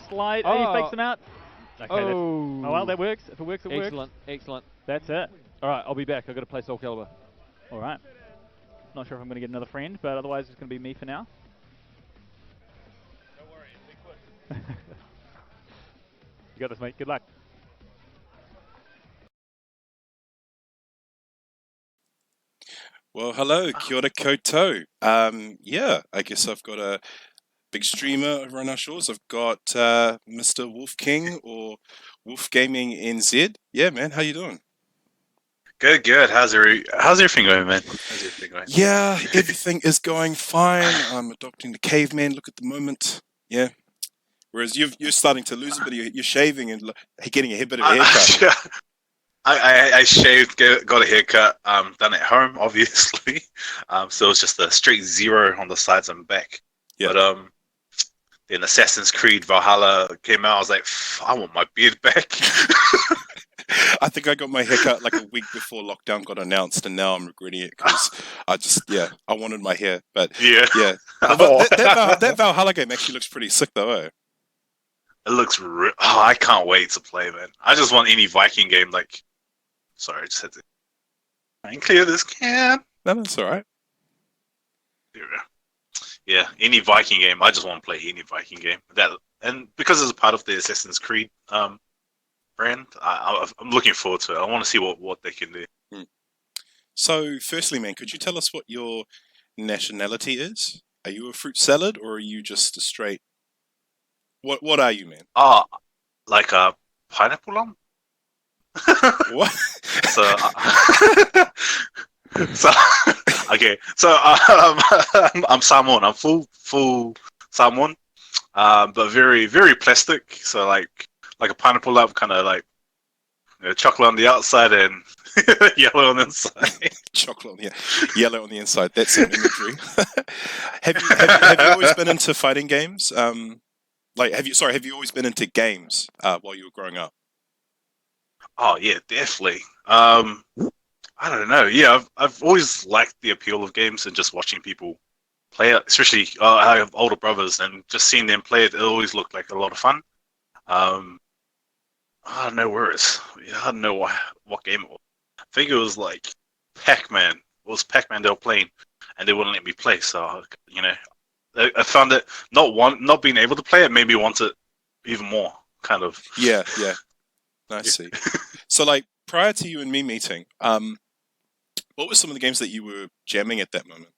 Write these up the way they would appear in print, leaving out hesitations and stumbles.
slide. Oh. He fakes him out. Okay, oh well, that works. If it works, it works. Excellent, excellent. That's it. All right, I'll be back. I've got to play Soul Calibur. All right. Not sure if I'm going to get another friend, but otherwise it's going to be me for now. Don't worry, it'll be quick. You got this, mate. Good luck. Well, hello, kia ora koutou. Yeah, I guess I've got a big streamer over on our shores. I've got Mr. Wolf King or Wolf Gaming NZ. Yeah, man, how you doing? Good. How's everything going, man? How's everything going? Yeah, everything is going fine. I'm adopting the caveman look at the moment. Yeah. Whereas you're starting to lose a bit of you're shaving and getting a bit of a haircut. I shaved, got a haircut, done at home, obviously. So it was just a straight 0 on the sides and back. Yeah. But then Assassin's Creed Valhalla came out. I was like, I want my beard back. I think I got my haircut like a week before lockdown got announced, and now I'm regretting it because I wanted my hair. But yeah. But that Valhalla game actually looks pretty sick, though. Eh? It looks I can't wait to play, man. I just want any Viking game. Like, sorry, I just had to try and clear this can. No, that's all right. Yeah, any Viking game. I just want to play any Viking game. And because it's a part of the Assassin's Creed brand, I'm looking forward to it. I want to see what they can do. So, firstly, man, could you tell us what your nationality is? Are you a fruit salad or are you just a straight? What are you, man? Like a pineapple lump. What? So okay. So I'm Samoan. I'm full Samoan, but very very plastic. So like a pineapple lump, kind of like chocolate on the outside and yellow on the inside. Chocolate, yeah, yellow on the inside. That's some imagery. Have you always been into fighting games? Have you always been into games while you were growing up? Oh yeah, definitely. I don't know. Yeah, I've always liked the appeal of games and just watching people play it. Especially, I have older brothers, and just seeing them play it, it always looked like a lot of fun. I don't know where it's. I don't know what game it was. I think it was like Pac-Man. It was Pac-Man they were playing, and they wouldn't let me play. So I found it not being able to play it made me want it even more, kind of. Yeah. I see. So, like, prior to you and me meeting, what were some of the games that you were jamming at that moment?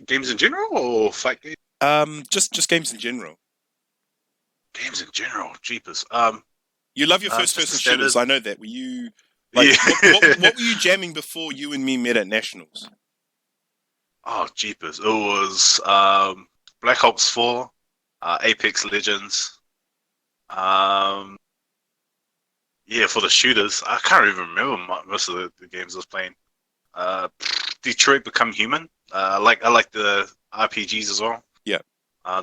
Games in general or fight games? Just games in general. Games in general, jeepers. You love your first-person shooters. I know that. Were you? Like, what were you jamming before you and me met at Nationals? Oh, jeepers! It was Black Ops 4, Apex Legends. Yeah, for the shooters, I can't even remember most of the games I was playing. Detroit Become Human. I like the RPGs as well. Yeah.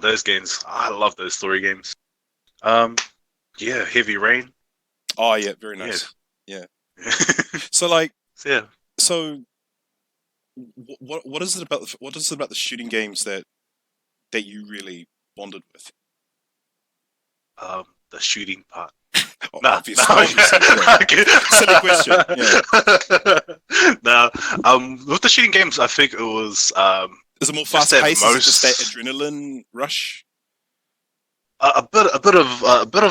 Those games, I love those story games. Yeah, Heavy Rain. Oh yeah, very nice. Yeah. So what is it about the shooting games that you really bonded with? The shooting part. Obviously. Silly question. Yeah. No, with the shooting games, I think it was. Is it more fast paced? Is it just that adrenaline rush? A bit of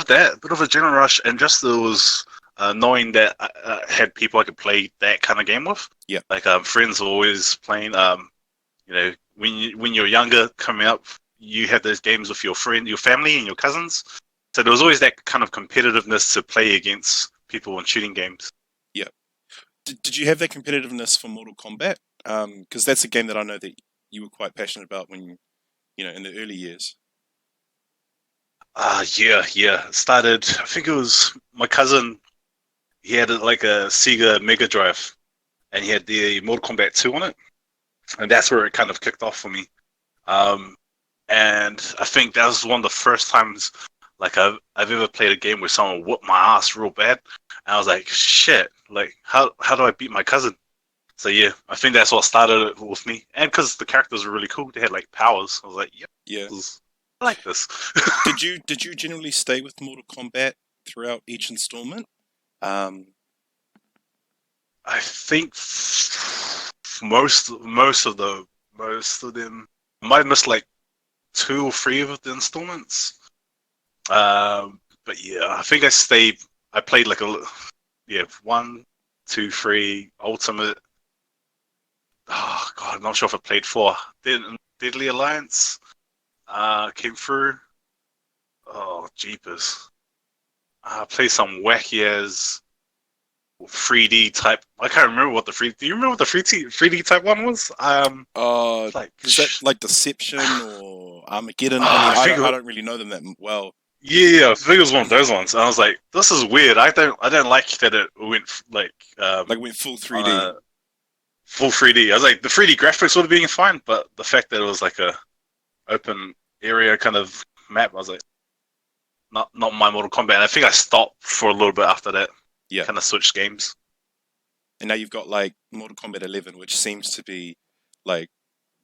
that, a bit of adrenaline rush, and just it was knowing that I had people I could play that kind of game with. Yeah, like friends were always playing. When you're younger, coming up, you had those games with your family, and your cousins. So there was always that kind of competitiveness to play against people in shooting games. Yeah. Did you have that competitiveness for Mortal Kombat? Because that's a game that I know that you were quite passionate about when, in the early years. Yeah. It started, I think it was my cousin. He had like a Sega Mega Drive, and he had the Mortal Kombat 2 on it, and that's where it kind of kicked off for me. And I think that was one of the first times. Like I've ever played a game where someone whooped my ass real bad, and I was like, "Shit! Like how do I beat my cousin?" So yeah, I think that's what started it with me, and because the characters were really cool, they had like powers. I was like, "Yep, yeah." I like this. Did you generally stay with Mortal Kombat throughout each installment? I think most of them. I might have missed like 2 or 3 of the installments. But yeah, I think I stayed. I played like 1, 2, 3 Ultimate. Oh god, I'm not sure if I played 4. Then Deadly Alliance came through. Oh jeepers! I played some wacky as 3D type. I can't remember what the 3D. Do you remember what the 3D type one was? Like is that like Deception or Armageddon? I don't really know them that well. Yeah, I think it was one of those ones. And I was like, this is weird. I don't like that it went like went full 3D. Full 3D. I was like, the 3D graphics would have been fine, but the fact that it was like a open area kind of map, I was like, not my Mortal Kombat. And I think I stopped for a little bit after that. Yeah. Kind of switched games. And now you've got like Mortal Kombat 11, which seems to be like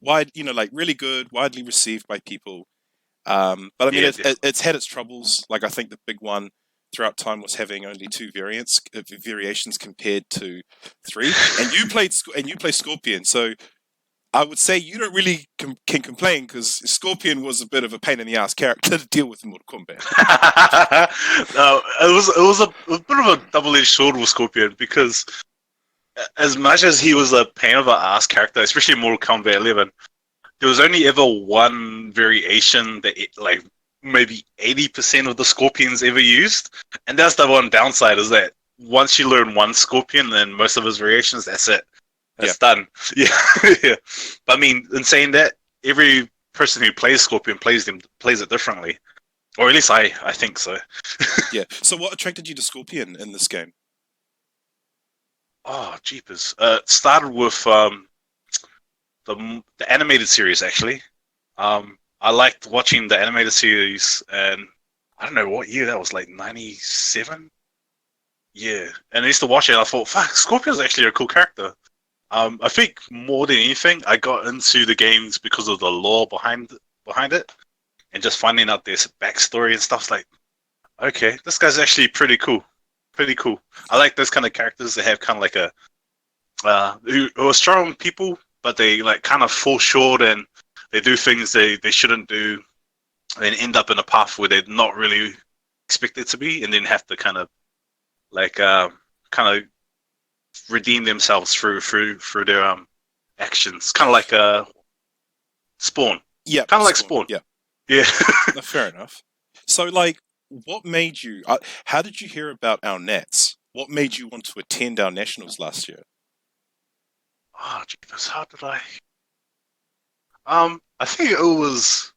like really good, widely received by people. But I mean, it's had its troubles. Like I think the big one throughout time was having only 2 variations compared to 3. And you play Scorpion, so I would say you don't really can complain because Scorpion was a bit of a pain in the ass character to deal with in Mortal Kombat. It was a bit of a double-edged sword with Scorpion because as much as he was a pain of an ass character, especially in Mortal Kombat 11, there was only ever one variation that like maybe 80% of the Scorpions ever used, and that's the one downside is that once you learn one Scorpion, then most of his variations, that's it. That's done. Yeah. Yeah. But I mean, in saying that, every person who plays Scorpion plays it differently. Or at least I think so. Yeah. So what attracted you to Scorpion in this game? Oh, jeepers. It started with the animated series, actually. I liked watching the animated series, and I don't know what year that was, like 97? Yeah. And I used to watch it, and I thought, fuck, Scorpion's actually a cool character. I think more than anything, I got into the games because of the lore behind it, and just finding out this backstory and stuff. Like, okay, this guy's actually pretty cool. Pretty cool. I like those kind of characters that have kind of like who are strong people, but they like kind of fall short and they do things they shouldn't do, and end up in a path where they're not really expected to be, and then have to kind of redeem themselves through their actions, kind of like Spawn. Yeah, kind of like Spawn. Yeah, yeah. No, fair enough. So, like, what made you? How did you hear about our Nats? What made you want to attend our nationals last year? Oh, jeepers! How did I? I think it was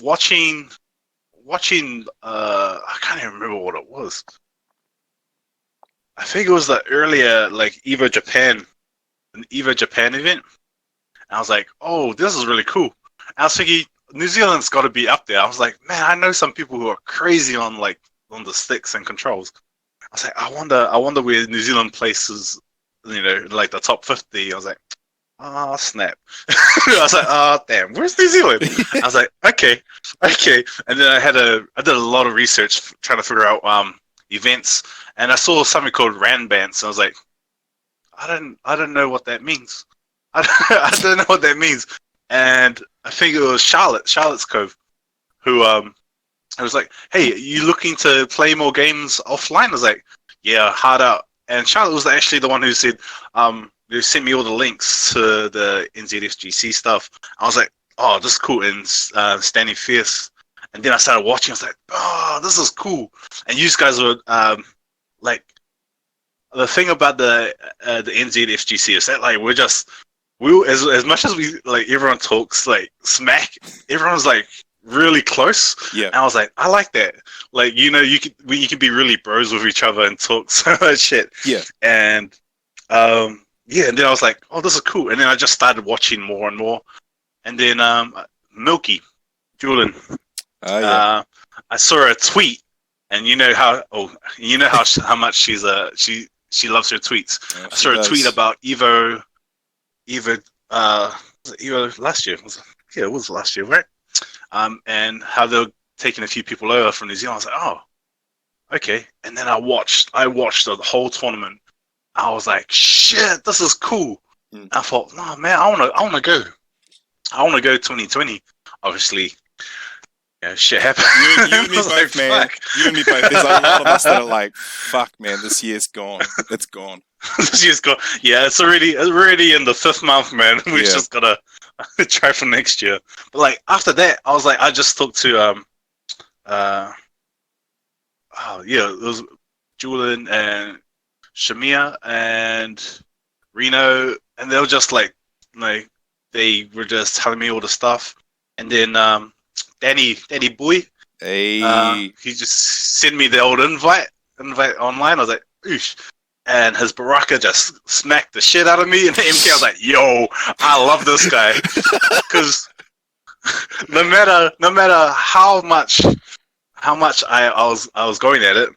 watching. I can't even remember what it was. I think it was the earlier like an EVO Japan event. And I was like, oh, this is really cool. And I was thinking New Zealand's got to be up there. I was like, man, I know some people who are crazy on the sticks and controls. I was like, I wonder where New Zealand places, like the top 50. I was like, oh snap. I was like, oh damn, where's New Zealand? I was like, okay. And then I did a lot of research trying to figure out events, and I saw something called Ranbans. And I was like, I don't know what that means. I don't know what that means. And I think it was Charlotte's Cove, who I was like, hey, you looking to play more games offline? I was like, yeah, hard out. And Charlotte was actually the one who said, they sent me all the links to the NZFGC stuff. I was like, oh, this is cool. And StandingFierce. And then I started watching. I was like, oh, this is cool. And you guys were like, the thing about the NZFGC is that like we as much as we like everyone talks like smack, everyone's like really close. Yeah. And I was like, I like that. Like, you can be really bros with each other and talk so much shit. Yeah. And yeah, and then I was like, oh, this is cool. And then I just started watching more and more. And then Milky, Julian. Yeah. I saw a tweet, and you know how much she loves her tweets. Yeah, I saw a tweet about Evo last year. It was last year, right? and how they're taking a few people over from New Zealand. I was like, oh, okay. And then I watched the whole tournament. I was like, shit, this is cool. I thought, no, man, I wanna go. I wanna go 2020. Obviously, shit happened. You and me both, like, man. Fuck. You and me both. There's a lot of us that are like, fuck, man, this year's gone. It's gone. This year's gone. Yeah, it's already in the 5th month, man. We just gotta try for next year. But like after that, I was like, I just talked to it was Julian and Shamia and Reno, and they were just like they were just telling me all the stuff, and then Danny Boy, he just sent me the old invite online. I was like, oosh. And his Baraka just smacked the shit out of me. And the MK, I was like, yo, I love this guy. Because no matter how much I was going at it,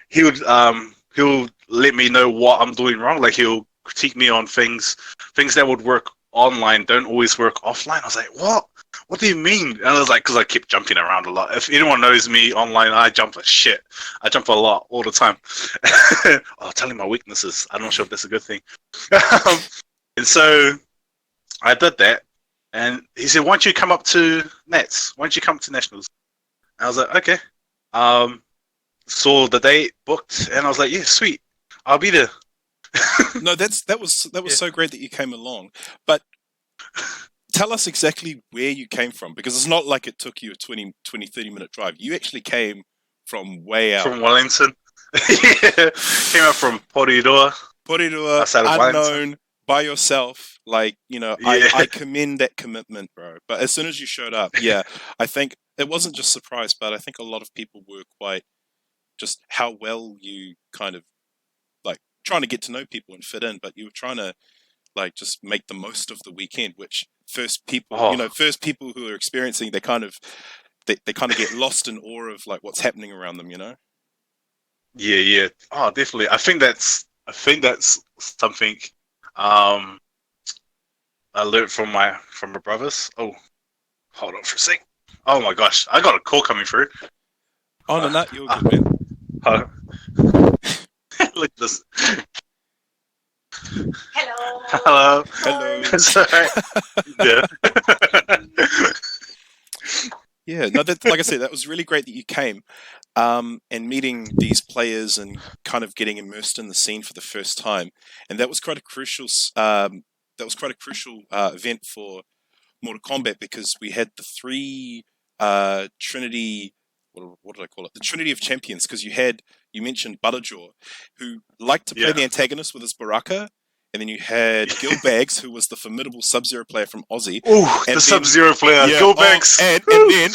he'll let me know what I'm doing wrong. Like, he'll critique me on things that would work online don't always work offline. I was like, what? What do you mean? And I was like, because I keep jumping around a lot. If anyone knows me online, I jump a shit. I jump a lot all the time. Oh, telling my weaknesses. I'm not sure if that's a good thing. And so I did that. And he said, why don't you come up to Nats? Why don't you come to Nationals? And I was like, okay. Saw the date, booked, and I was like, yeah, sweet. I'll be there. No, that was so great that you came along. But tell us exactly where you came from, because it's not like it took you a 20, 30 minute drive. You actually came from way out. From Wellington. Yeah. Came up from Porirua, unknown, by yourself. Like, I commend that commitment, bro. But as soon as you showed up, I think it wasn't just surprised, but I think a lot of people were quite just how well you kind of like trying to get to know people and fit in, but you were trying to like just make the most of the weekend, which first people who are experiencing, they kind of get lost in awe of like what's happening around them, Yeah. Oh, definitely. I think that's something I learned from my brothers. Oh, hold on for a sec. Oh my gosh, I got a call coming through. Oh no, you're good, man. Look at this. Hello. Sorry. Yeah. Yeah. No, like I said, that was really great that you came, and meeting these players and kind of getting immersed in the scene for the first time, and that was quite a crucial. Event for Mortal Kombat, because we had the 3 Trinity. What did I call it? The Trinity of Champions, because you mentioned Butterjaw, who liked to play the antagonist with his Baraka, and then you had Gil Bags, who was the formidable Sub-Zero player from Aussie. Oh, the Sub-Zero player, Gil Bags. And then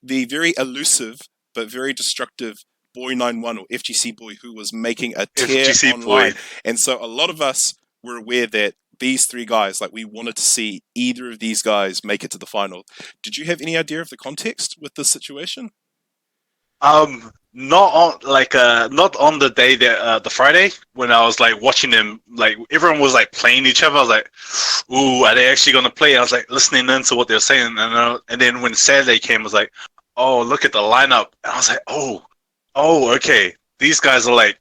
the very elusive but very destructive Boy 91 or FGC Boy, who was making a tear online. Boy. And so a lot of us were aware that these 3 guys, like, we wanted to see either of these guys make it to the final. Did you have any idea of the context with this situation? Not on the day that the Friday when I was like watching them, like everyone was like playing each other. I was like, "Ooh, are they actually gonna play?" I was like listening into what they were saying, and then when Saturday came, I was like, "Oh, look at the lineup!" And I was like, "Oh, okay, these guys are like,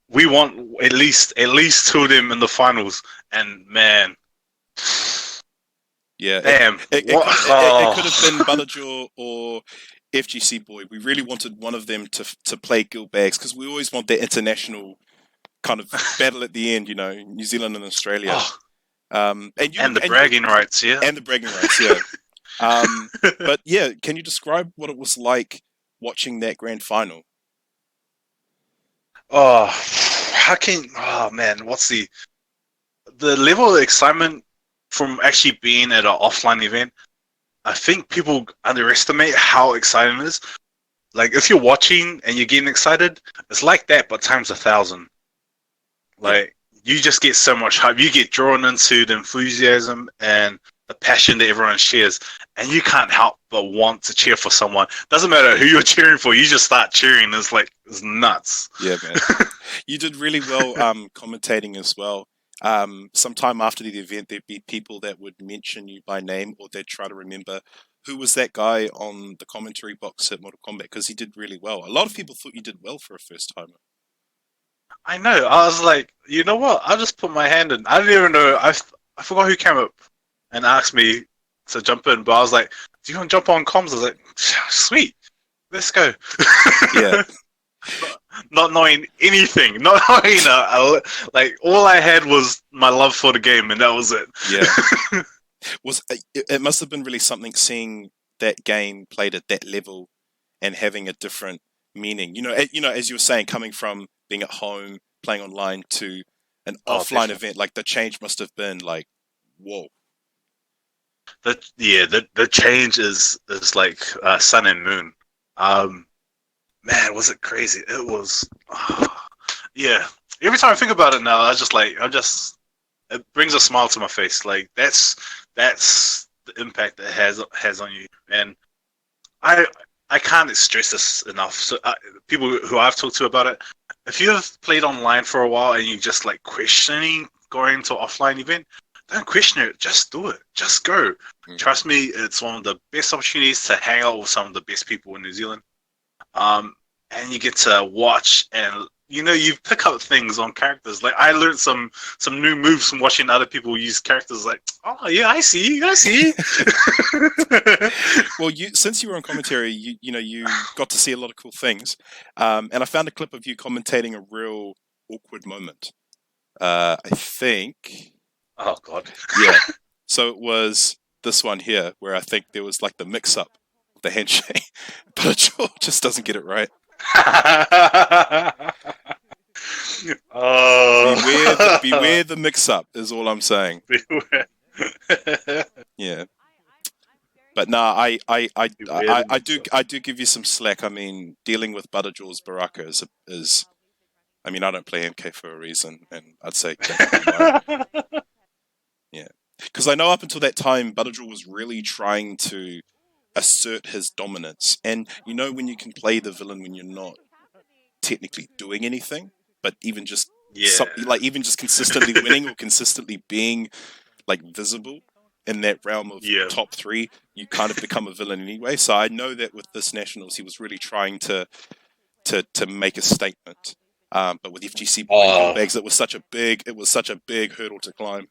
we want at least 2 of them in the finals." And man, yeah, damn, it could have been Butterjaw or FGC Boy. We really wanted one of them to play Gil Bags, because we always want that international kind of battle at the end, New Zealand and Australia. And the bragging rights, yeah. And the bragging rights, yeah. But yeah, can you describe what it was like watching that grand final? Oh man, what's the level of excitement from actually being at an offline event? I think people underestimate how exciting it is. Like, if you're watching and you're getting excited, it's like that, but times 1,000. Like, you just get so much hype. You get drawn into the enthusiasm and the passion that everyone shares, and you can't help but want to cheer for someone. Doesn't matter who you're cheering for, you just start cheering. It's nuts. Yeah, man. You did really well commentating as well. sometime after the event, there'd be people that would mention you by name, or they'd try to remember who was that guy on the commentary box at Mortal Kombat, because he did really well. A lot of people thought you did well for a first timer. I know. I was like, you know what? I'll just put my hand in. I didn't even know. I forgot who came up and asked me to jump in, but I was like, do you want to jump on comms? I was like, sweet, let's go. Yeah. Not knowing anything, not knowing like all I had was my love for the game, and that was it. Yeah. It must have been really something seeing that game played at that level and having a different meaning. As you were saying, coming from being at home, playing online to an offline event, like the change must have been like, whoa. The change is like sun and moon. Man, was it crazy? It was, yeah. Every time I think about it now, it brings a smile to my face. Like that's the impact it has on you, and I can't stress this enough. So people who I've talked to about it, if you have played online for a while and you just like questioning going to an offline event, don't question it. Just do it. Just go. Mm-hmm. Trust me, it's one of the best opportunities to hang out with some of the best people in New Zealand. And you get to watch, and you pick up things on characters. Like I learned some new moves from watching other people use characters. Like, oh yeah, I see. Well, since you were on commentary, you got to see a lot of cool things. And I found a clip of you commentating a real awkward moment. I think. Oh God. Yeah. So it was this one here, where I think there was like the mix-up of the handshake, but Joel just doesn't get it right. Beware the mix-up is all I'm saying. Beware. Yeah. But nah, I do give you some slack. I mean, dealing with Butterjaw's Baraka is I mean, I don't play MK for a reason, and I'd say yeah. Because I know up until that time, Butterjaw was really trying to assert his dominance. And when you can play the villain when you're not technically doing anything, but even just even just consistently winning or consistently being like visible in that realm of top 3, you kind of become a villain anyway. So I know that with this Nationals, he was really trying to make a statement. But with FGC bags, it was such a big hurdle to climb.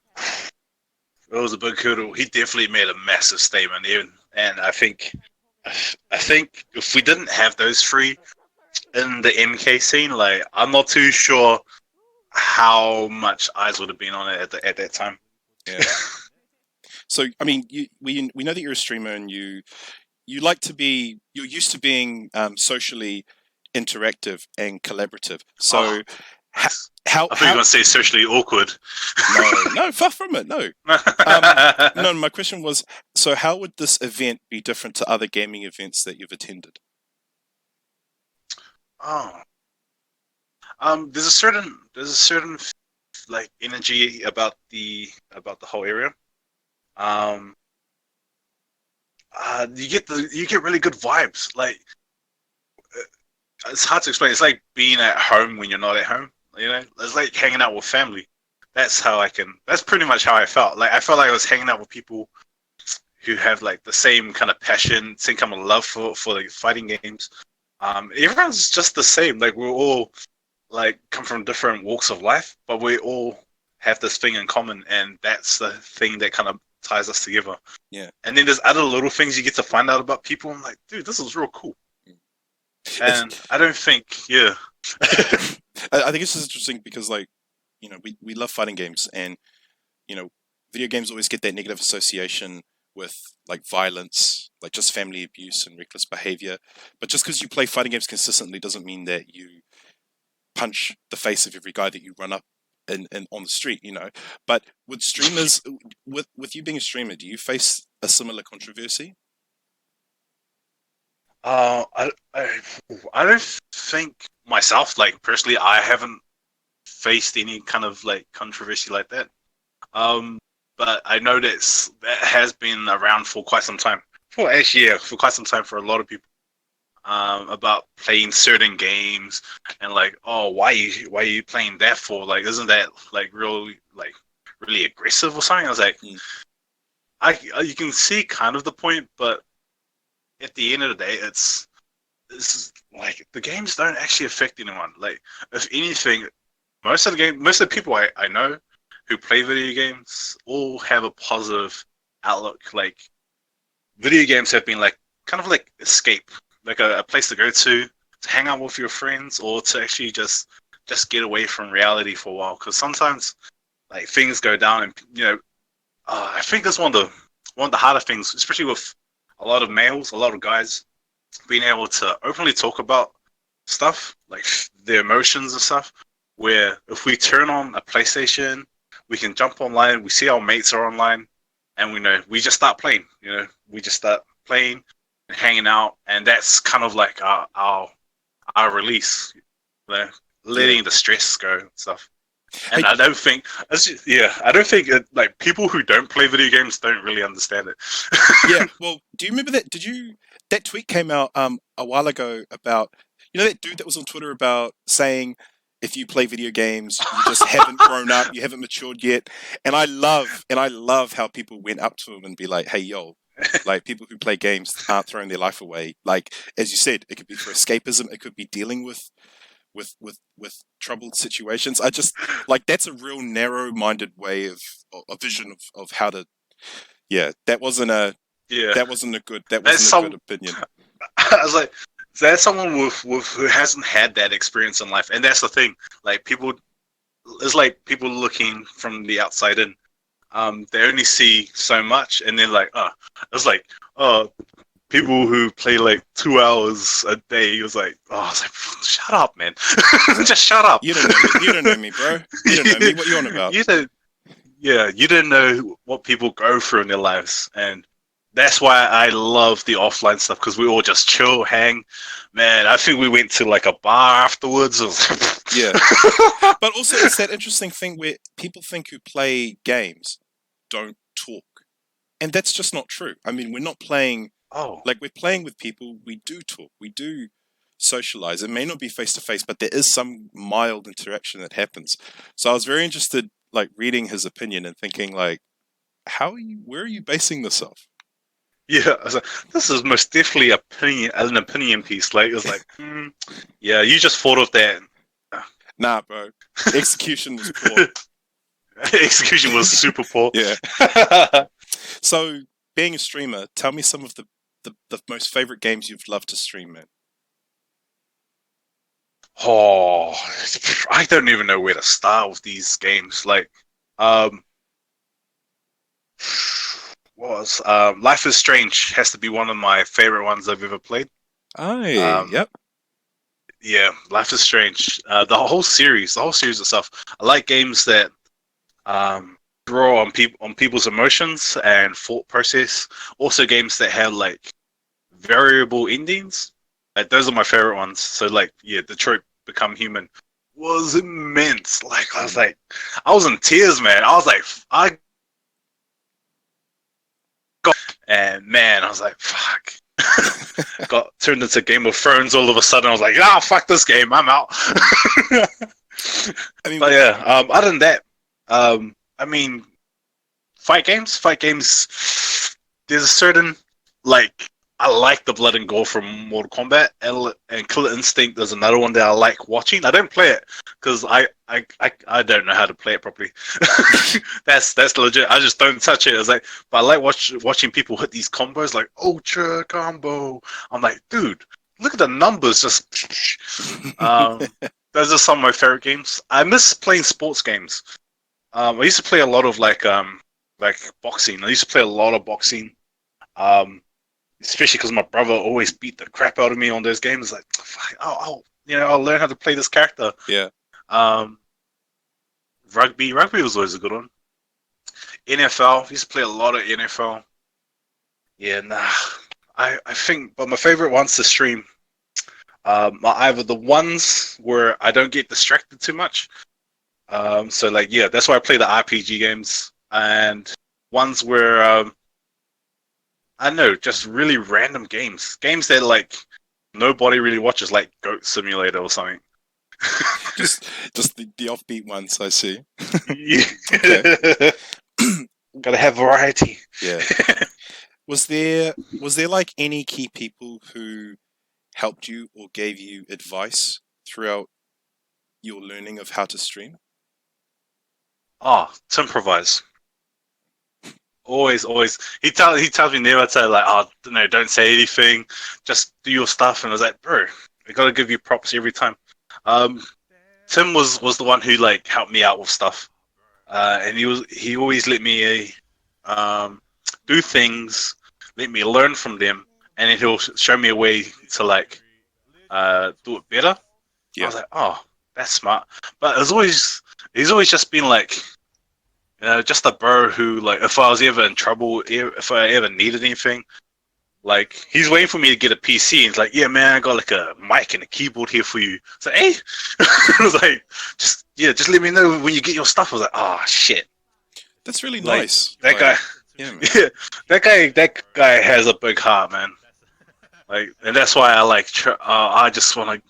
It was a big hurdle. He definitely made a massive statement, and I think if we didn't have those 3 in the MK scene, like I'm not too sure how much eyes would have been on it at that time. Yeah. So I mean, we know that you're a streamer, and you're used to being socially interactive and collaborative. So how I think you're going to say socially awkward. No, far from it. No. No, my question was, so how would this event be different to other gaming events that you've attended? There's a certain like energy about the whole area. You get really good vibes. Like it's hard to explain. It's like being at home when you're not at home. It's like hanging out with family. That's pretty much how I felt. Like I felt like I was hanging out with people who have like the same kind of passion, same kind of love for like fighting games. Everyone's just the same. Like we're all like come from different walks of life, but we all have this thing in common, and that's the thing that kind of ties us together. Yeah. And then there's other little things you get to find out about people. I'm like, dude, this is real cool. And I don't think, I think it's just interesting because, like, we love fighting games, and video games always get that negative association with like violence, like just family abuse and reckless behavior. But just because you play fighting games consistently doesn't mean that you punch the face of every guy that you run up and on the street, But with streamers, with you being a streamer, do you face a similar controversy? I don't think myself, like personally, I haven't faced any kind of like controversy like that. But I know that has been around for quite some time. For quite some time for a lot of people. about playing certain games and like, oh, why are you playing that for? Like, isn't that like really aggressive or something? I was like, you can see kind of the point, but at the end of the day, it's like the games don't actually affect anyone. Like, if anything, most of the people I know who play video games all have a positive outlook. Like, video games have been like kind of like escape, like a place to go to hang out with your friends, or to actually just get away from reality for a while. Because sometimes like things go down, and I think that's one of the harder things, especially with a lot of males, a lot of guys, being able to openly talk about stuff like their emotions and stuff. Where if we turn on a PlayStation, we can jump online, we see our mates are online, and we just start playing. We just start playing and hanging out, and that's kind of like our release, letting the stress go and stuff. And I don't think like people who don't play video games don't really understand it. Yeah, well, do you remember that? That tweet came out a while ago about that dude that was on Twitter about saying, if you play video games, you just haven't grown up, you haven't matured yet. And I love how people went up to him and be like, hey, yo, like, people who play games aren't throwing their life away. Like, as you said, it could be for escapism, it could be dealing with troubled situations. I just like, that's a real narrow-minded way of a vision of how to. Yeah, that wasn't a good opinion. I was like, that's someone who hasn't had that experience in life, and that's the thing. Like, it's like people looking from the outside in. They only see so much, and then like, it's like, people who play like 2 hours a day. It was like, I was like, shut up, man, just shut up. You don't know me, bro. You don't know me. What you on about? You don't know what people go through in their lives, and that's why I love the offline stuff, because we all just chill, hang. Man, I think we went to like a bar afterwards. Yeah. But also, it's that interesting thing where people think who play games don't talk. And that's just not true. I mean, we're not playing... Like, we're playing with people, we do talk, we do socialize. It may not be face-to-face, but there is some mild interaction that happens. So I was very interested, like, reading his opinion and thinking, like, where are you basing this off? Yeah, I was like, this is most definitely an opinion piece. Like, it was like, yeah, you just thought of that. Nah, bro. Execution was poor. Execution was super poor. Yeah. So, being a streamer, tell me some of the most favorite games you've loved to stream, man. Oh, I don't even know where to start with these games. Like, Life is Strange has to be one of my favorite ones I've ever played. Yep. Yeah, Life is Strange. The whole series of stuff. I like games that draw on people's emotions and thought process. Also, games that have like variable endings. Like, those are my favorite ones. So, like, yeah, Detroit Become Human was immense. Like, I was in tears, man. I was like, and man, I was like, fuck. Got turned into Game of Thrones all of a sudden. I was like, fuck this game, I'm out. I mean, but yeah, other than that, I mean, fight games. There's a certain, like, I like the blood and gore from Mortal Kombat, and Killer Instinct is another one that I like watching. I don't play it because I don't know how to play it properly. That's legit. I just don't touch it. It's like, but I like watching people hit these combos, like ultra combo. I'm like, dude, look at the numbers. Just those are some of my favorite games. I miss playing sports games. I used to play a lot of like boxing. I used to play a lot of boxing. Especially because my brother always beat the crap out of me on those games. Like, I'll learn how to play this character. Yeah. Rugby was always a good one. NFL, used to play a lot of NFL. Yeah, I think, but my favorite ones to stream are either the ones where I don't get distracted too much. So like, yeah, that's why I play the RPG games, and ones where I don't know, just really random games that like nobody really watches like Goat Simulator or something. just the offbeat ones, I see. Yeah. Okay. Gotta have variety. Yeah. Was there like any key people who helped you or gave you advice throughout your learning of how to stream? Oh, to improvise. Always. He tells me never to like, oh no, don't say anything, just do your stuff. And I was like, bro, I gotta give you props every time. Tim was the one who like helped me out with stuff, and he always let me do things, let me learn from them, and then he'll show me a way to like do it better. Yeah. I was like, oh, that's smart. But he's always just been like, just a bro who, like, if I was ever in trouble, if I ever needed anything, like, he's waiting for me to get a PC. And he's like, yeah, man, I got like a mic and a keyboard here for you. It's like, hey, I was like, just let me know when you get your stuff. I was like, oh shit, that's really like, nice. That guy, yeah, man. yeah, that guy has a big heart, man. Like, and that's why I like, I just want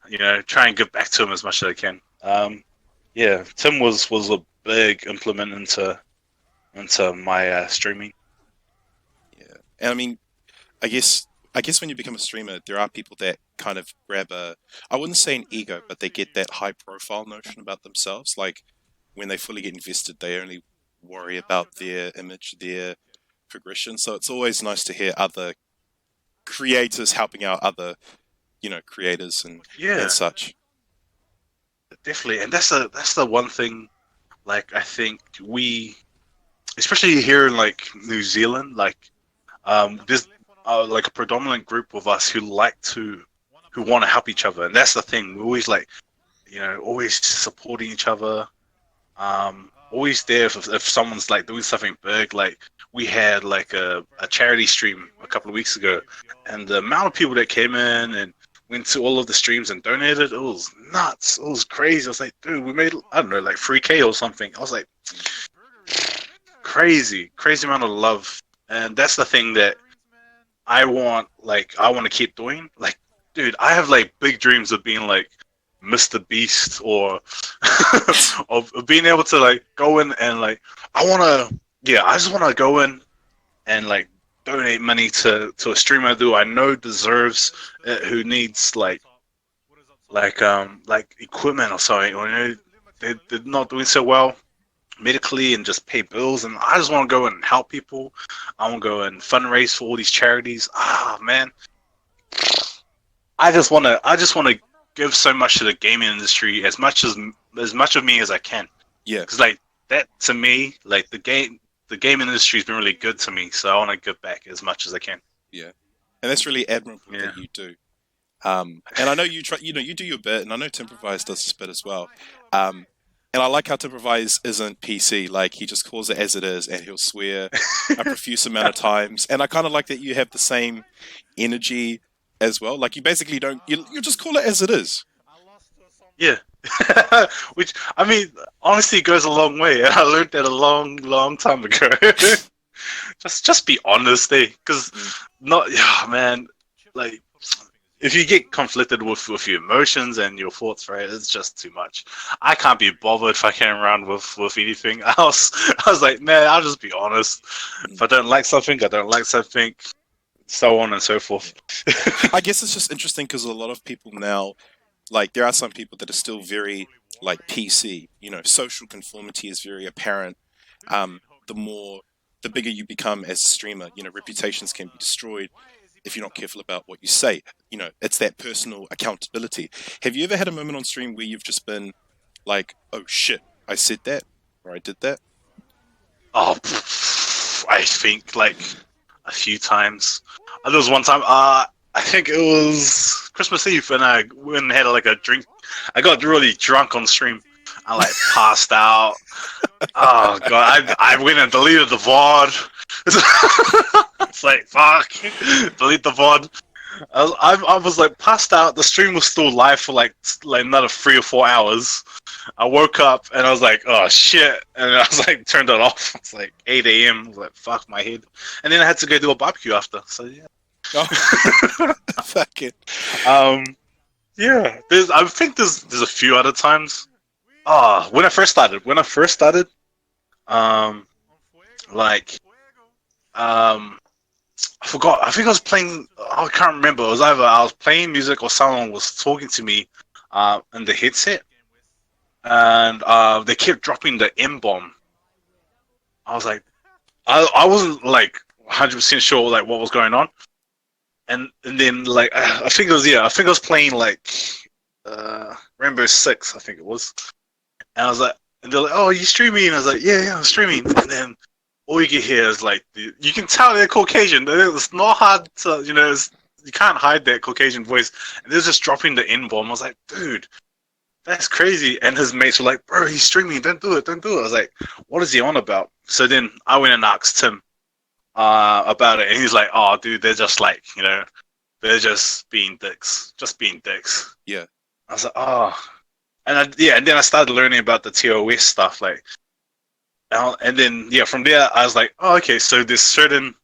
to, try and give back to him as much as I can. Yeah, Tim was a big implement into my streaming. Yeah, and I mean, I guess when you become a streamer, there are people that kind of grab I wouldn't say an ego, but they get that high profile notion about themselves. Like when they fully get invested, they only worry about their image, their progression. So it's always nice to hear other creators helping out other, creators and such. Definitely, and that's the one thing. Like, I think we, especially here in like New Zealand, like there's like a predominant group of us who want to help each other, and that's the thing. We're always like, always supporting each other. Always there if someone's like doing something big. Like we had like a charity stream a couple of weeks ago, and the amount of people that came in and went to all of the streams and donated, it was nuts. It was crazy. I was like, dude, we made, I don't know, like 3K or something. I was like, crazy amount of love. And that's the thing that I want to keep doing. Like, dude, I have like big dreams of being like Mr. Beast or of being able to like go in and like, I just want to go in and like donate money to a streamer who I know deserves who needs like equipment or something, or they're not doing so well medically and just pay bills, and I just want to go and help people. I want to go and fundraise for all these charities. Man, I just want to give so much to the gaming industry, as much of me as I can. Yeah, because like that to me, like the gaming industry has been really good to me, so I want to give back as much as I can. Yeah, and that's really admirable that you do. And I know you try, you do your bit, and I know Timprovise does this bit as well. And I like how Timprovise isn't PC; like he just calls it as it is, and he'll swear a profuse amount of times. And I kind of like that you have the same energy as well. Like you basically don't, you just call it as it is. Yeah. Which, I mean, honestly goes a long way, and I learned that a long time ago. just be honest, because man, like if you get conflicted with your emotions and your thoughts, right, it's just too much. I can't be bothered fucking around with anything else. I was like, man, I'll just be honest. If I don't like something, I don't like something, so on and so forth. I guess it's just interesting because a lot of people now, like there are some people that are still very like PC, social conformity is very apparent. The bigger you become as a streamer, reputations can be destroyed if you're not careful about what you say. It's that personal accountability. Have you ever had a moment on stream where you've just been like, oh shit, I said that, or I did that? Oh, I think like a few times. There was one time, I think it was Christmas Eve, and I went and had like a drink. I got really drunk on stream. I like passed out. Oh god, I went and deleted the VOD. It's like, fuck, delete the VOD. I was like passed out. The stream was still live for like another 3 or 4 hours. I woke up and I was like, oh shit, and I was like turned it off. It's like 8 a.m. I was like, fuck my head, and then I had to go do a barbecue after. So yeah. Oh, fuck it. Yeah. I think there's a few other times. When I first started, um, like, I forgot. I think I was playing. I can't remember. It was either I was playing music or someone was talking to me, in the headset, and they kept dropping the M bomb. I was like, I wasn't like 100% sure like what was going on, and then like I think it was I think I was playing like Rainbow Six, I think it was, and I was like, and they're like, oh, are you streaming? And I was like, yeah, I'm streaming, and then all you can hear is like you can tell they're Caucasian. It's not hard to you can't hide that Caucasian voice, and they're just dropping the N bomb. I was like, dude, that's crazy. And his mates were like, bro, he's streaming. Don't do it. I was like, what is he on about? So then I went and asked him about it. And he's like, oh, dude, they're just like, they're just being dicks. Just being dicks. Yeah. I was like, oh. And and then I started learning about the TOS stuff. Like, and then, from there, I was like, oh, okay, so there's certain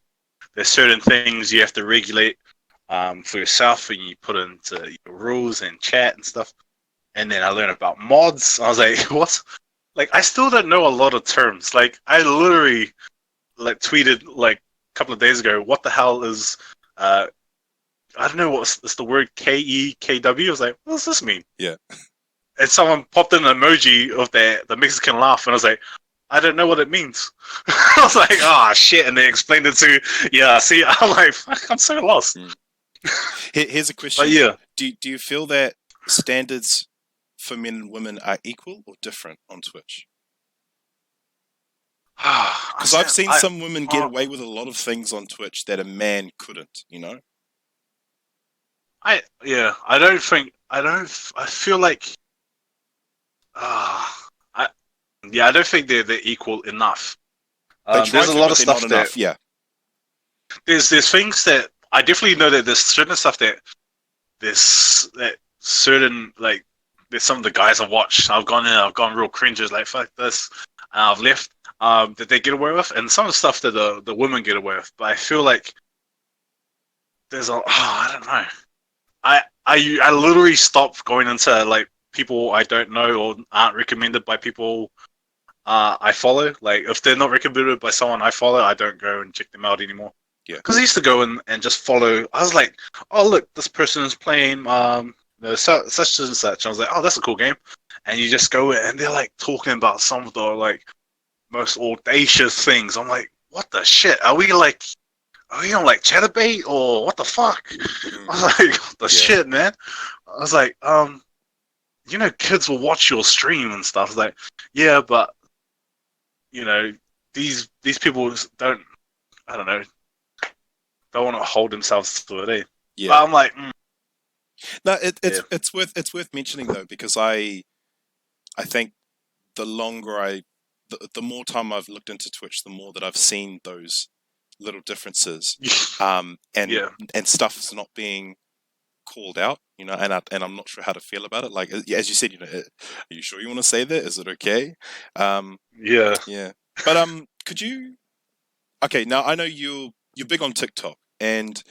things you have to regulate for yourself and you put into your rules and chat and stuff. And then I learned about mods. I was like, what? Like, I still don't know a lot of terms. Like, I literally, like, tweeted, like, a couple of days ago, what the hell is, I don't know what's the word KEKW. I was like, what does this mean? Yeah. And someone popped in an emoji of the Mexican laugh, and I was like, I don't know what it means. I was like, oh, shit. And they explained it to, see, I'm like, fuck, I'm so lost. Here's a question. But yeah. Do you feel that standards for men and women are equal or different on Twitch? Because I've seen some women get away with a lot of things on Twitch that a man couldn't, I feel like I don't think they're equal enough. There's a lot of stuff that there's things that I definitely know that there's certain stuff that certain like there's some of the guys I've watched. I've gone real cringes like fuck this, and I've left that they get away with, and some of the stuff that the women get away with. But I feel like there's I don't know. I literally stopped going into like people I don't know or aren't recommended by people I follow. Like if they're not recommended by someone I follow, I don't go and check them out anymore. Yeah. Because I used to go in and just follow. I was like, oh look, this person is playing such and such. I was like, oh, that's a cool game. And you just go in and they're like talking about some of the like most audacious things. I'm like, what the shit? Are we on like Chatterbait or what the fuck? I was like, what the shit, man? I was like, kids will watch your stream and stuff. I was like, yeah, but these people don't want to hold themselves to it. Eh? Yeah. But I'm like, no, it's worth mentioning though, because I think the longer the more time I've looked into Twitch, the more that I've seen those little differences, and stuff's not being called out, and I'm not sure how to feel about it. Like as you said, are you sure you want to say that? Is it okay? Yeah. But could you? Okay, now I know you're big on TikTok, and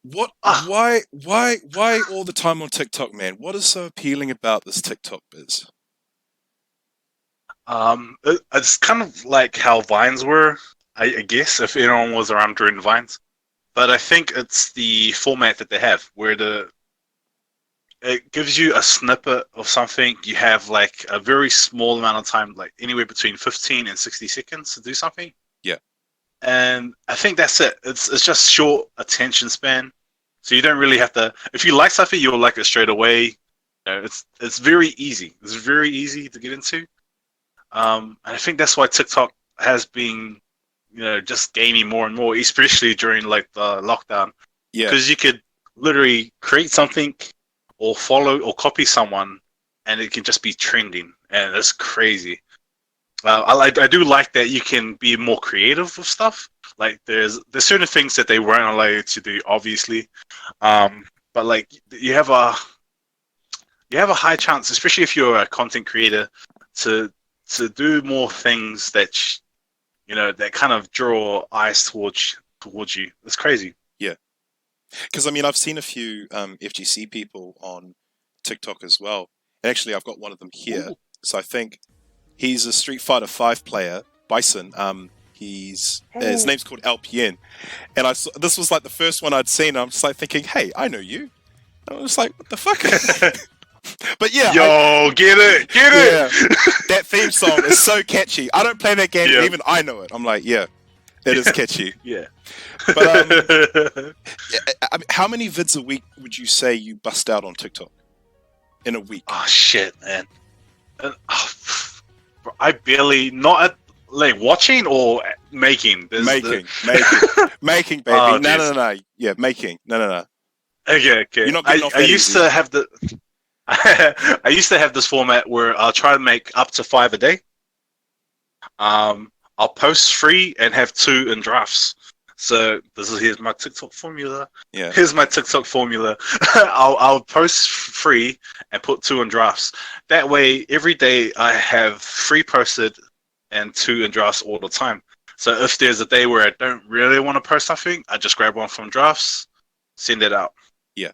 what? Why all the time on TikTok, man? What is so appealing about this TikTok biz? It's kind of like how Vines were, I guess, if anyone was around during Vines. But I think it's the format that they have, where it gives you a snippet of something. You have like a very small amount of time, like anywhere between 15 and 60 seconds to do something. Yeah. And I think that's it. It's just short attention span. So you don't really have to. If you like something, you'll like it straight away. It's very easy. It's very easy to get into. And I think that's why TikTok has been, just gaining more and more, especially during like the lockdown. Yeah. Because you could literally create something or follow or copy someone, and it can just be trending, and it's crazy. I do like that you can be more creative with stuff. Like there's certain things that they weren't allowed to do, obviously, but like you have a high chance, especially if you're a content creator, to do more things that that kind of draw eyes towards you. It's crazy. Yeah. Because I mean, I've seen a few FGC people on TikTok as well. And actually, I've got one of them here. Ooh. So I think he's a Street Fighter 5 player, Bison. His name's called LPN, and this was like the first one I'd seen. I'm just like thinking, hey, I know you. And I was like, what the fuck? But yeah, get it. That theme song is so catchy. I don't play that game, but even I know it. I'm like, yeah, it is catchy. Yeah. But I mean, how many vids a week would you say you bust out on TikTok in a week? Oh shit, man. I barely like watching or making. Making, baby. Oh, no. Yeah, making. No. Okay. You're not getting off I that used easy. to have I used to have this format where I'll try to make up to 5 a day. I'll post 3 and have 2 in drafts. So here's my TikTok formula. Yeah. Here's my TikTok formula. I'll post 3 and put 2 in drafts. That way, every day I have 3 posted and 2 in drafts all the time. So if there's a day where I don't really want to post something, I just grab one from drafts, send it out. Yeah.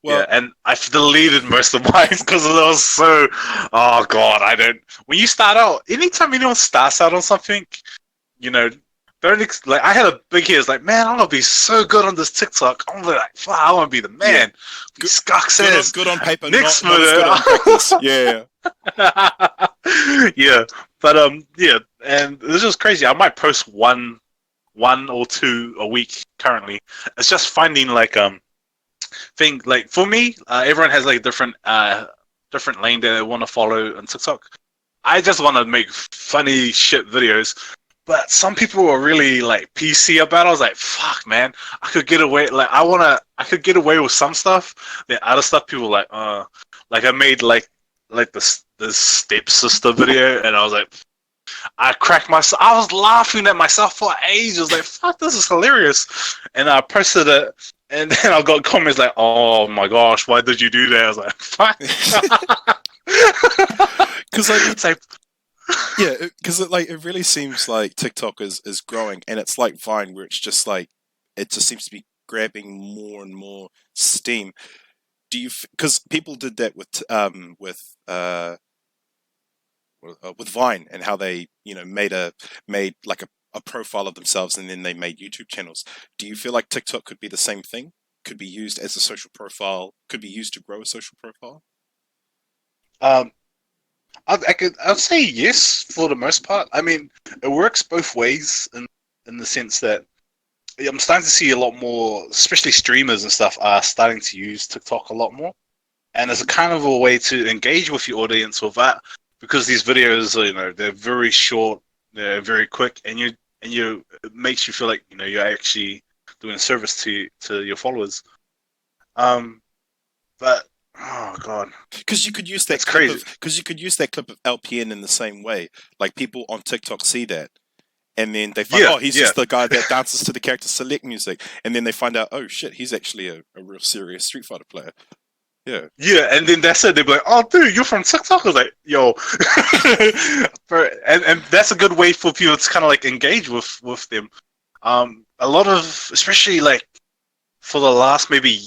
Well, and I've deleted most of mine because it was so. Oh god, I don't. When you start out, anytime anyone starts out on something, don't like. I had a big head. It's like, man, I'm gonna be so good on this TikTok. I'm like, fuck, I want to be the man. Yeah. Skunk says, good on paper, next not as good on practice. Yeah. Yeah, but and this is crazy. I might post one or 2 a week currently. It's just finding like thing like for me, everyone has like different lane that they want to follow on TikTok. I just want to make funny shit videos, but some people are really like PC about it. I was like, fuck, man, I could get away. Like I could get away with some stuff. Then other stuff, people like I made like this stepsister video, and I was like, I cracked myself. I was laughing at myself for ages. Like, fuck, this is hilarious. And I posted it, and then I got comments like, "Oh my gosh, why did you do that?" I was like, "Fuck." Because it really seems like TikTok is growing, and it's like Vine, where it's just like it just seems to be grabbing more and more steam. Do you? Because people did that with Vine, and how they made like a profile of themselves, and then they made YouTube channels. Do you feel like TikTok could be the same thing? Could be used as a social profile? Could be used to grow a social profile? I'd say yes for the most part. I mean, it works both ways in the sense that I'm starting to see a lot more, especially streamers and stuff, are starting to use TikTok a lot more, and as a kind of a way to engage with your audience with that, because these videos are, they're very short, they're very quick, and it makes you feel like you're actually doing a service to your followers. But oh god, because you could use that. That's crazy. Because you could use that clip of LPN in the same way. Like people on TikTok see that, and then they find, he's just the guy that dances to the character select music, and then they find out, oh shit, he's actually a real serious Street Fighter player. Yeah. Yeah, and then that's it. They'd be like, "Oh, dude, you're from TikTok." I was like, "Yo," and that's a good way for people to kind of like engage with them. A lot of, especially like for the last maybe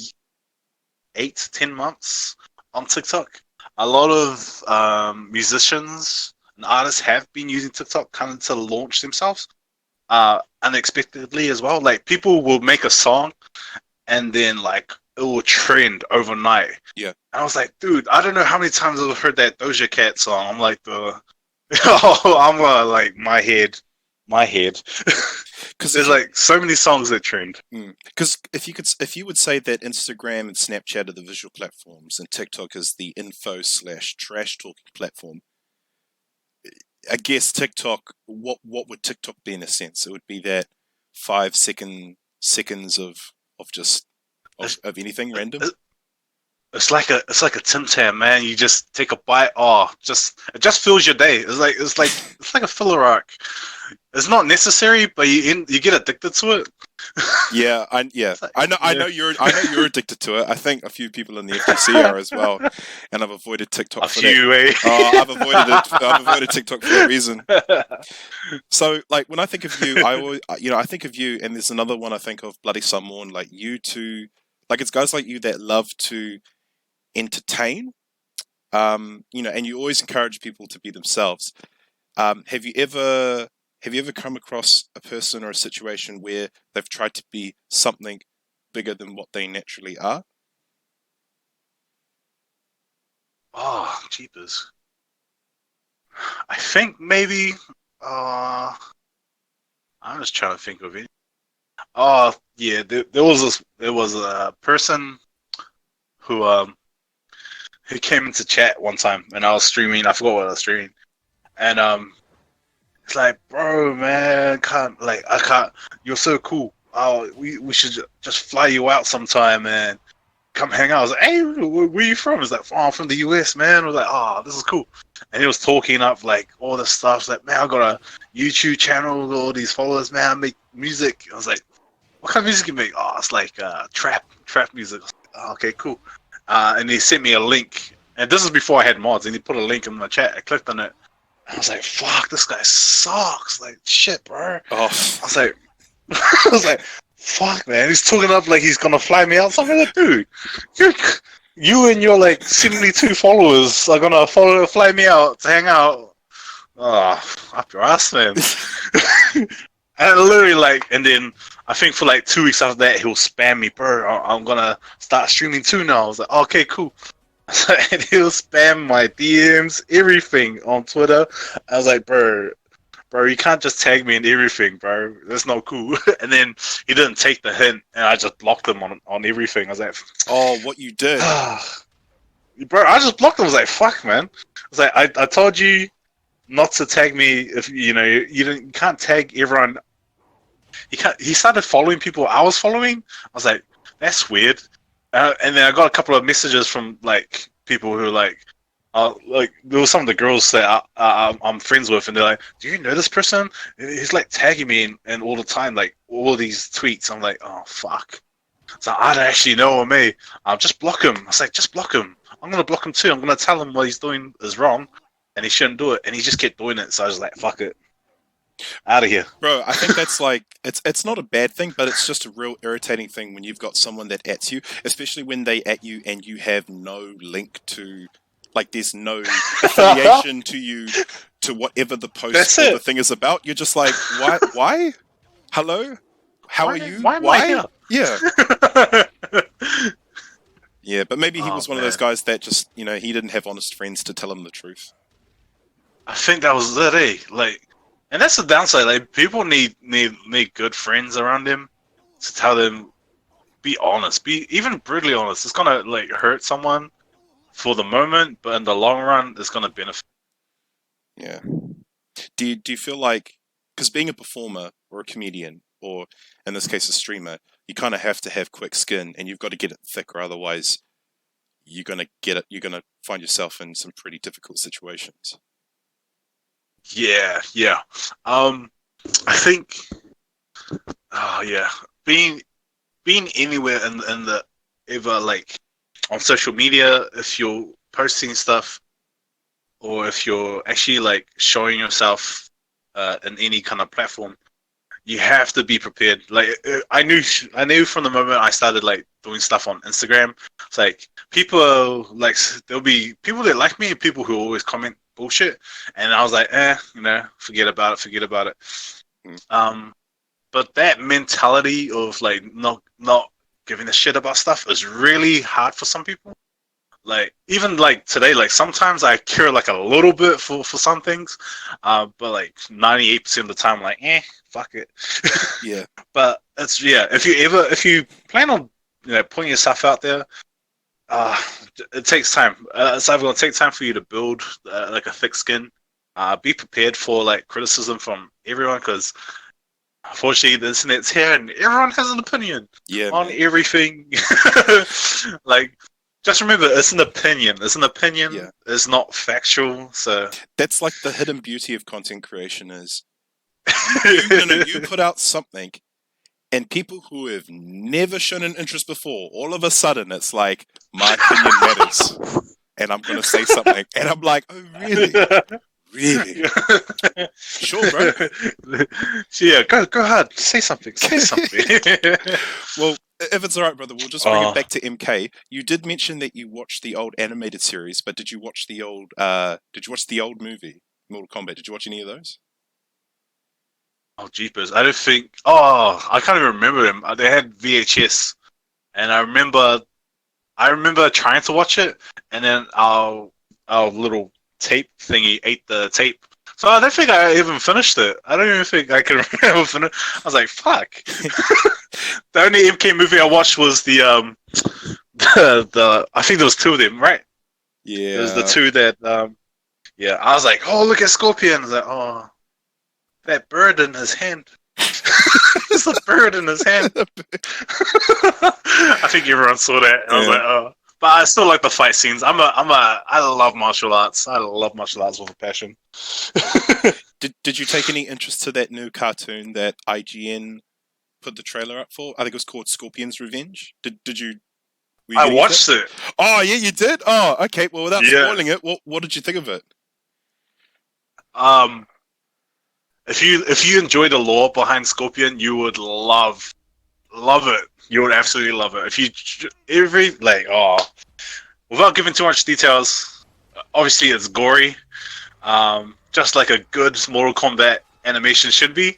8 to 10 months on TikTok, a lot of musicians and artists have been using TikTok kind of to launch themselves unexpectedly as well. Like people will make a song, and then like it will trend overnight. Yeah. And I was like, dude, I don't know how many times I've heard that Doja Cat song. I'm like my head. Because there's like so many songs that trend. Because if you would say that Instagram and Snapchat are the visual platforms, and TikTok is the info/trash talking platform, I guess TikTok. What would TikTok be in a sense? It would be that 5 seconds of anything random. It's like a Tim Tam, man. You just take a bite. It just fills your day. It's like a filler arc. It's not necessary, but you get addicted to it. Yeah, I know you're addicted to it. I think a few people in the FGC are as well, and I've avoided TikTok for that. I've avoided TikTok for a reason. So, like, when I think of you, I think of you, and there's another one I think of, Bloody Someone, like you two, like it's guys like you that love to entertain, and you always encourage people to be themselves. Have you ever come across a person or a situation where they've tried to be something bigger than what they naturally are? Oh, jeepers. I think maybe. I'm just trying to think of it. Oh, yeah. There was a person who came into chat one time, and I was streaming. I forgot what I was streaming, and it's like, bro, man, I can't. You're so cool. Oh, we should just fly you out sometime, man. Come hang out. I was like, hey, where are you from? He's like, oh, I'm from the US, man. I was like, oh, this is cool. And he was talking up like all this stuff. He's like, man, I got a YouTube channel with all these followers, man. I make music. I was like, what kind of music you make? Oh, it's like trap music. I was like, oh, okay, cool. And he sent me a link. And this is before I had mods. And he put a link in my chat. I clicked on it. I was like, fuck, this guy sucks. Like, shit, bro. Oh. I was like, fuck, man. He's talking up like he's going to fly me out. Something like, dude, you and your, like, 72 followers are going to fly me out to hang out. Oh, up your ass, man. And literally, like, and then I think for, like, 2 weeks after that, he'll spam me, bro. I'm going to start streaming too now. I was like, okay, cool. And he'll spam my DMs, everything on Twitter. I was like, bro, you can't just tag me in everything, bro. That's not cool. And then he didn't take the hint, and I just blocked him on everything. I was like, oh, what you did? Bro, I just blocked him. I was like, fuck, man. I was like, I told you not to tag me. If you can't tag everyone. He started following people I was following. I was like, that's weird. And then I got a couple of messages from like people who like there were some of the girls that I'm friends with, and they're like, "Do you know this person? He's like tagging me and all the time, like all these tweets." I'm like, "Oh fuck!" So I don't actually know me. I'll just block him. I was like, "Just block him. I'm gonna block him too. I'm gonna tell him what he's doing is wrong, and he shouldn't do it." And he just kept doing it. So I was like, "Fuck it, out of here." Bro, I think that's like it's not a bad thing, but it's just a real irritating thing when you've got someone that @s you, especially when they @ you and you have no link to, like, there's no affiliation to you to whatever the post or the thing is about. You're just like, why? Hello? How are you? Why am I here? Yeah. Yeah, but maybe he was one of those guys that just, he didn't have honest friends to tell him the truth. I think that was it, eh? Like, and that's the downside. Like, people need good friends around them to tell them, be honest, be even brutally honest. It's gonna like hurt someone for the moment, but in the long run, it's gonna benefit. Yeah. Do you feel like, because being a performer or a comedian, or in this case a streamer, you kind of have to have quick skin, and you've got to get it thick, or otherwise you're gonna find yourself in some pretty difficult situations. Yeah. I think, being anywhere in the ever, like, on social media, if you're posting stuff, or if you're actually like showing yourself in any kind of platform, you have to be prepared. Like, I knew from the moment I started like doing stuff on Instagram. It's like people like, there'll be people that like me and people who always comment bullshit, and I was like, forget about it. But that mentality of like not giving a shit about stuff is really hard for some people. Like, even like today, like sometimes I care like a little bit for some things, but like 98% of the time, like, fuck it. Yeah. But it's, if you plan on putting yourself out there, it takes time. It's either going to take time for you to build like a thick skin. Be prepared for like criticism from everyone, because unfortunately the internet's here and everyone has an opinion on everything. Like, just remember, it's an opinion. It's an opinion. Yeah. It's not factual. So that's like the hidden beauty of content creation is you put out something, And people who have never shown an interest before, all of a sudden it's like, my opinion matters. And I'm going to say something. And I'm like, oh, really? Really? Sure, bro. Yeah, go ahead. Say something. Well, if it's all right, brother, we'll just bring it back to MK. You did mention that you watched the old animated series, but did you watch the old movie, Mortal Kombat? Did you watch any of those? Oh, jeepers. I don't think... Oh, I can't even remember them. They had VHS. And I remember trying to watch it, and then our little tape thingy ate the tape. So I don't think I even finished it. I don't even think I can remember finish. I was like, fuck. The only MK movie I watched was the I think there was two of them, right? Yeah. There's the two that yeah. I was like, oh, look at Scorpion. I was like, oh, that bird in his hand. There's a bird in his hand. I think everyone saw that. And I was like, oh. But I still like the fight scenes. I love martial arts. I love martial arts with a passion. Did you take any interest to that new cartoon that IGN put the trailer up for? I think it was called Scorpion's Revenge. Did you? I watched it. Oh yeah, you did. Oh, okay. Well, without spoiling it, what did you think of it? If you enjoy the lore behind Scorpion, you would love it. You would absolutely love it. If you without giving too much details, obviously it's gory, just like a good Mortal Kombat animation should be.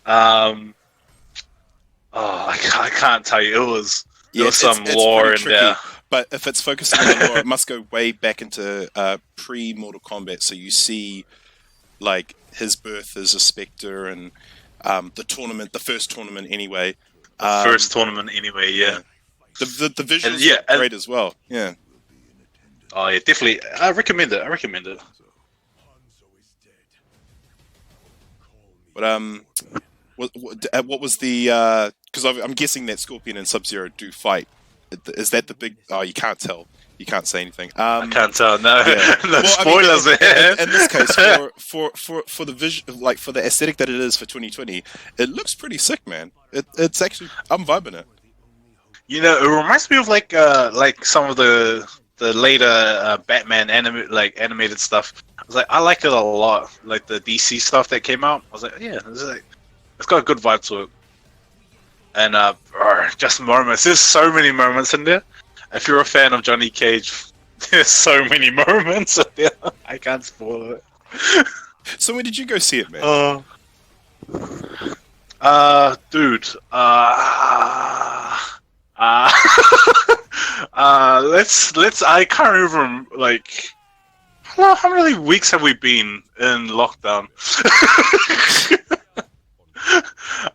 I can't tell you. There was some lore in there. But if it's focusing on the lore, it must go way back into pre-Mortal Kombat. So you see, like, his birth as a Spectre and the first tournament anyway. First tournament anyway, yeah. The visuals are great as well, yeah. Oh yeah, definitely. I recommend it. But what was the? Because I'm guessing that Scorpion and Sub-Zero do fight. Is that the big? Oh, you can't tell. You can't say anything. I can't tell. No, yeah. No spoilers. In this case, for the vision, like for the aesthetic that it is for 2020, it looks pretty sick, man. It's actually, I'm vibing it. You know, it reminds me of like some of the later Batman animated stuff. I was like, I like it a lot. Like the DC stuff that came out. I was like, yeah, it's got a good vibe to it. And just moments. There's so many moments in there. If you're a fan of Johnny Cage, there's so many moments in there. I can't spoil it. So when did you go see it, man? Dude. Let's. I can't remember. Like, how many weeks have we been in lockdown?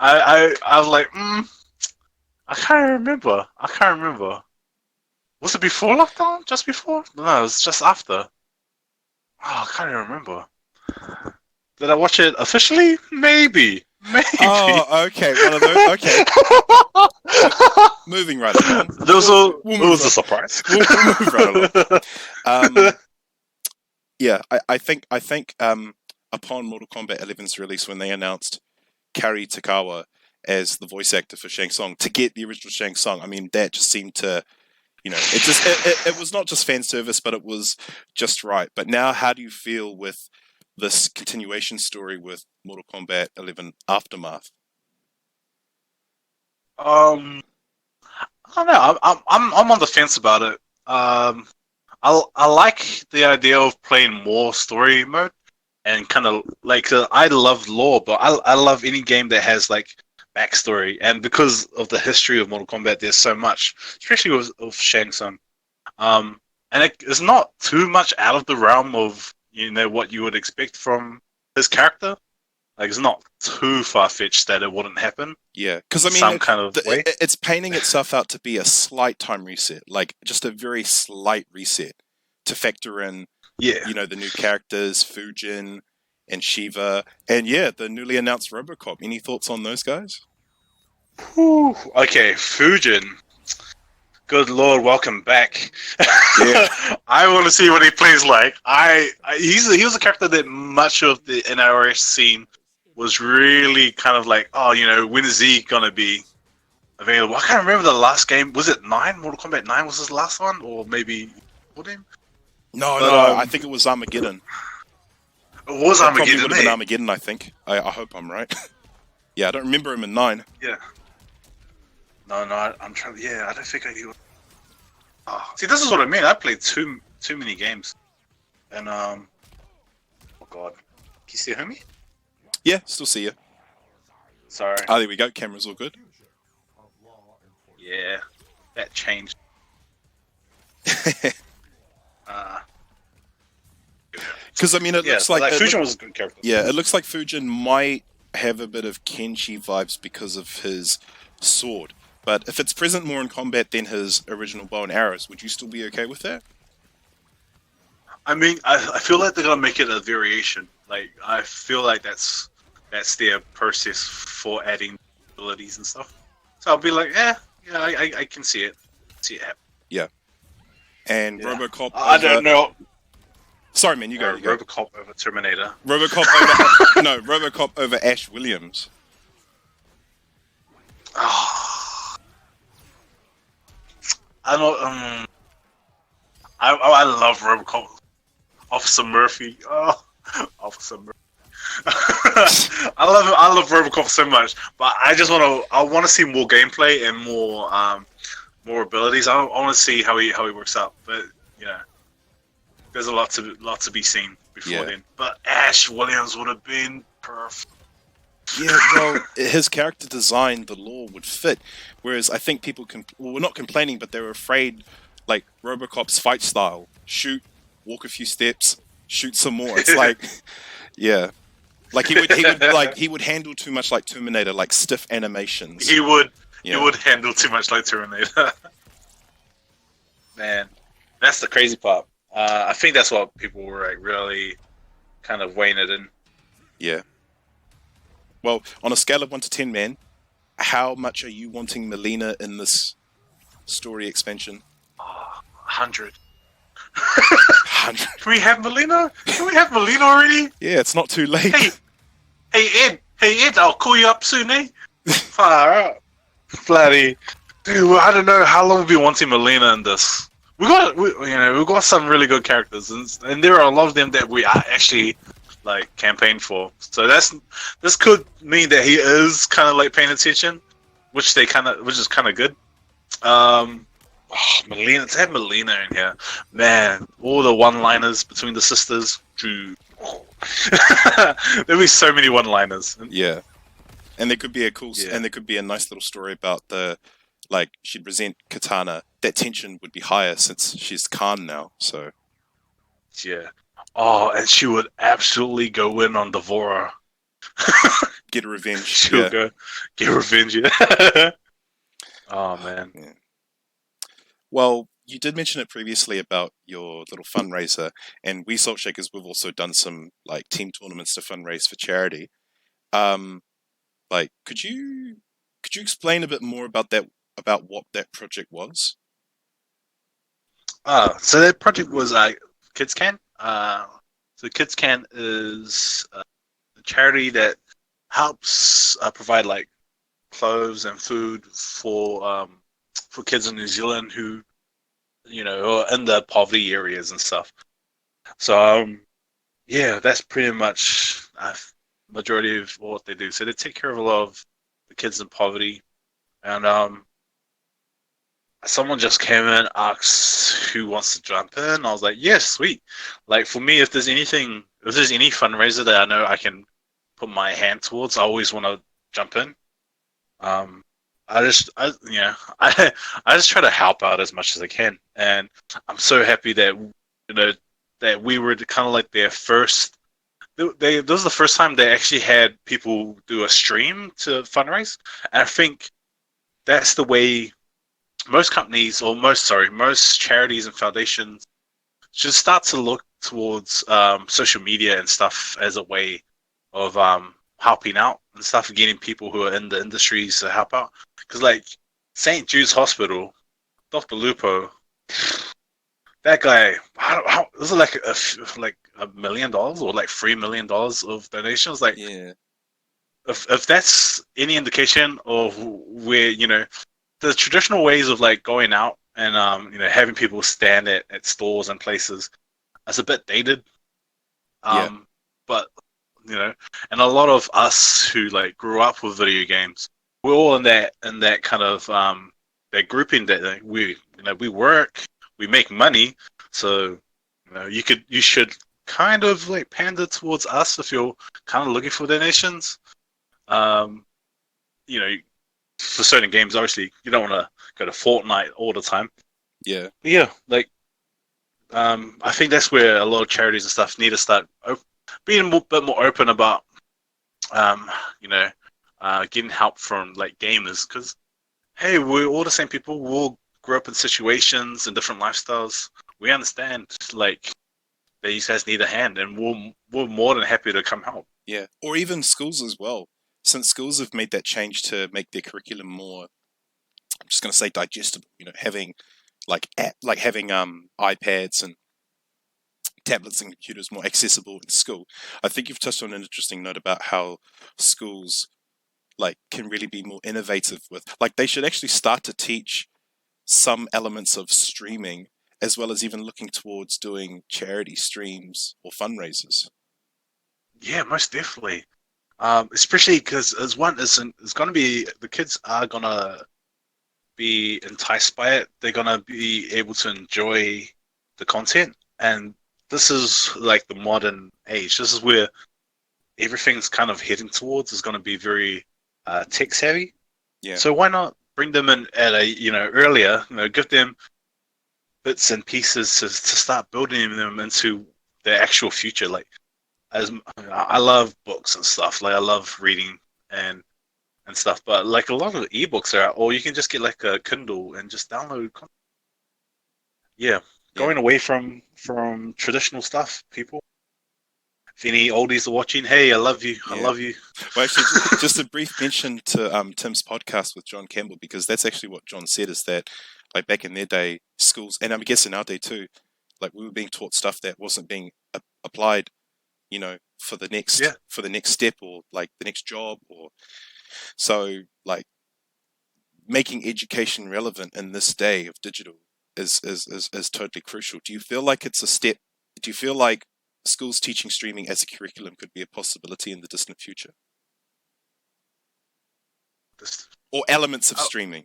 I was like, I can't remember. Was it before lockdown? Just before? No, it was just after. Oh, I can't even remember. Did I watch it officially? Maybe. Oh, okay. One of those. Okay. Moving right along. It was a surprise. We'll move right along. Yeah, I think upon Mortal Kombat 11's release, when they announced Kari Takawa as the voice actor for Shang Tsung to get the original Shang Tsung, I mean, that just seemed to, it was not just fan service, but it was just right. But now, how do you feel with this continuation story with Mortal Kombat 11 Aftermath? I don't know. I'm on the fence about it. I like the idea of playing more story mode, and kind of like I love lore, but I love any game that has like backstory, and because of the history of Mortal Kombat, there's so much, especially with Shang Tsung, and it's not too much out of the realm of what you would expect from his character. Like, it's not too far-fetched that it wouldn't happen. Yeah, because I mean, it's painting itself out to be a slight time reset, like just a very slight reset to factor in, the new characters, Fujin and Shiva, and the newly announced RoboCop. Any thoughts on those guys? Whew. Okay, Fujin. Good Lord, welcome back. Yeah. I want to see what he plays like. He was a character that much of the NRS scene was really kind of like, oh, when is he gonna be available? I can't remember the last game. Was it 9? Mortal Kombat 9 was his last one, or maybe 14? No, I think it was Armageddon. It was It Armageddon. probably would have been Armageddon, I think. I hope I'm right. Yeah, I don't remember him in 9. Yeah. No, I'm trying. Yeah, I don't think I do. Oh, see, this is what I mean. I played too many games, and oh god, can you still hear me? Yeah, still see you. Sorry. Oh, there we go. Camera's all good. Yeah, that changed. Because I mean, it looks like Fujin was a good character. Yeah, it looks like Fujin might have a bit of Kenshi vibes because of his sword. But if it's present more in combat than his original bow and arrows, would you still be okay with that? I mean, I feel like they're gonna make it a variation. Like, I feel like that's their process for adding abilities and stuff. So I'll be like, I can see it. Happen. Yeah. And RoboCop. I don't know. Sorry, man, you go. RoboCop over Terminator. RoboCop over Ash Williams. Oh. I love RoboCop. Officer Murphy. Oh, Officer Murphy. I love RoboCop so much, but I want to see more gameplay and more abilities. I want to see how he works out. But there's a lot to be seen before then. But Ash Williams would have been perfect. Yeah, well, his character design, the lore would fit. Whereas I think people were not complaining, but they were afraid, like RoboCop's fight style: shoot, walk a few steps, shoot some more. It's like, yeah, like he would handle too much like Terminator, like stiff animations. He would handle too much like Terminator. Man, that's the crazy part. I think that's what people were like really kind of weighing it in. Yeah. Well, on a scale of 1 to 10, man, how much are you wanting Melina in this story expansion? 100. 100. Can we have Melina? Can we have Melina already? Yeah, it's not too late. Hey Ed, I'll call you up soon, eh? Far out. Bloody. Dude, I don't know how long we've been wanting Melina in this. We've got some really good characters, and there are a lot of them that we are actually like campaigned for. So this could mean that he is kind of like paying attention, which is kind of good. Melina, to have Melina in here, man, all the one-liners between the sisters, there'll be so many one-liners. Yeah, and there could be and there could be a nice little story about she'd resent Katana. That tension would be higher since she's Khan now. So yeah. Oh, and she would absolutely go in on Devora. Get revenge. She'll go get revenge. Yeah. Oh man. Yeah. Well, you did mention it previously about your little fundraiser, and we Salt Shakers, we've also done some like team tournaments to fundraise for charity. Could you explain a bit more about what that project was? So that project was Kids Can. So Kids Can is a charity that helps provide like clothes and food for kids in New Zealand who are in the poverty areas and stuff. So that's pretty much majority of what they do. So they take care of a lot of the kids in poverty, and someone just came in, asked who wants to jump in. I was like, yes, sweet. Like for me, if there's any fundraiser that I know I can put my hand towards, I always want to jump in. I just try to help out as much as I can, and I'm so happy that that we were kind of like their first. This was the first time they actually had people do a stream to fundraise, and I think that's the way most companies, or most charities and foundations should start to look towards social media and stuff as a way of helping out and stuff, getting people who are in the industries to help out. Because like St. Jude's Hospital, Dr. Lupo, that guy, this is like $1 million or like $3 million of donations. Like, yeah, if that's any indication of where, the traditional ways of like going out and having people stand at stores and places, it's a bit dated. But and a lot of us who like grew up with video games, we're all in that kind of that grouping that we work, we make money, so you should kind of like pander towards us if you're kind of looking for donations. For certain games, obviously you don't want to go to Fortnite all the time. Yeah. But yeah, like I think that's where a lot of charities and stuff need to start being a bit more open about getting help from like gamers, because hey, we're all the same people. We all grew up in situations and different lifestyles. We understand like that you guys need a hand, and we're more than happy to come help. Yeah, or even schools as well. Since schools have made that change to make their curriculum more, I'm just going to say digestible. Having having iPads and tablets and computers more accessible in school. I think you've touched on an interesting note about how schools can really be more innovative with, they should actually start to teach some elements of streaming, as well as even looking towards doing charity streams or fundraisers. Yeah, most definitely. Especially because it's going to be, the kids are going to be enticed by it. They're going to be able to enjoy the content. And this is like the modern age. This is where everything's kind of heading towards, is going to be very tech savvy. Yeah. So why not bring them in at a, earlier, give them bits and pieces to start building them into their actual future. Like, as I love books and stuff, like I love reading and stuff, but like a lot of ebooks are out, or you can just get like a Kindle and just download content. Going away from traditional stuff, people. If any oldies are watching, hey, I love you. I love you. Well, actually, just a brief mention to Tim's podcast with John Campbell, because that's actually what John said, is that like back in their day, schools, and I guess in our day too, like we were being taught stuff that wasn't being applied, for the next step, or like the next job, or so like making education relevant in this day of digital is totally crucial. Do you feel like it's a step? Do you feel like schools teaching streaming as a curriculum could be a possibility in the distant future? Or elements of streaming?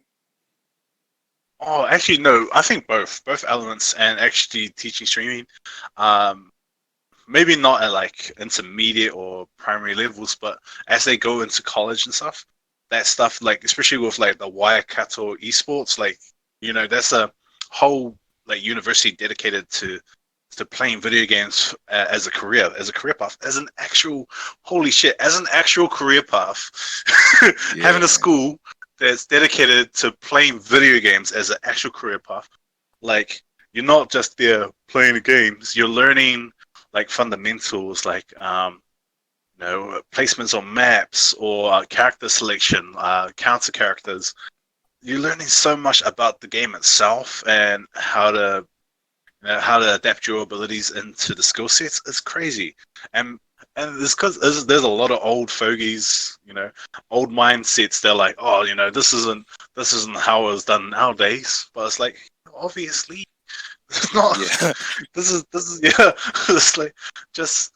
Oh, actually, no. I think both elements, and actually teaching streaming. Maybe not at like intermediate or primary levels, but as they go into college and stuff, that stuff, like especially with like the Waikato esports, like that's a whole like university dedicated to playing video games as a career path, as an actual career path. Having a school that's dedicated to playing video games as an actual career path, like you're not just there playing the games, you're learning like fundamentals, like placements on maps, or character selection, counter characters. You're learning so much about the game itself and how to adapt your abilities into the skill sets. It's crazy, and it's because there's a lot of old fogies, old mindsets. They're like, oh, this isn't how it was done nowadays. But it's like, obviously, it's not. Yeah. This is It's like, just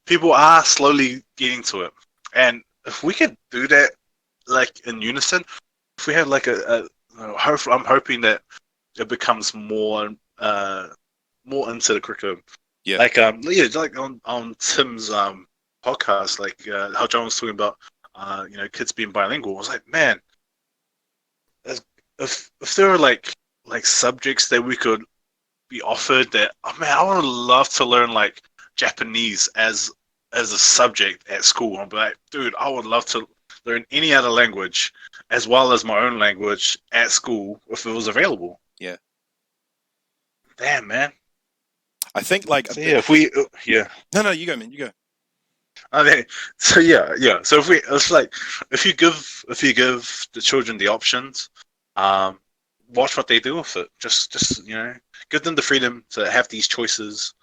people are slowly getting to it, and if we could do that like in unison, if we had like I'm hoping that it becomes more into the curriculum. Yeah. Like like on Tim's podcast, like how John was talking about kids being bilingual. I was like, man, if there were like subjects that we could be offered, that I would love to learn like Japanese as a subject at school. I'm like, dude, I would love to learn any other language as well as my own language at school if it was available. Yeah. Damn, man. I think like so if we No, you go, man. You go. Okay. So yeah. So if you give the children the options, watch what they do with it. Just give them the freedom to have these choices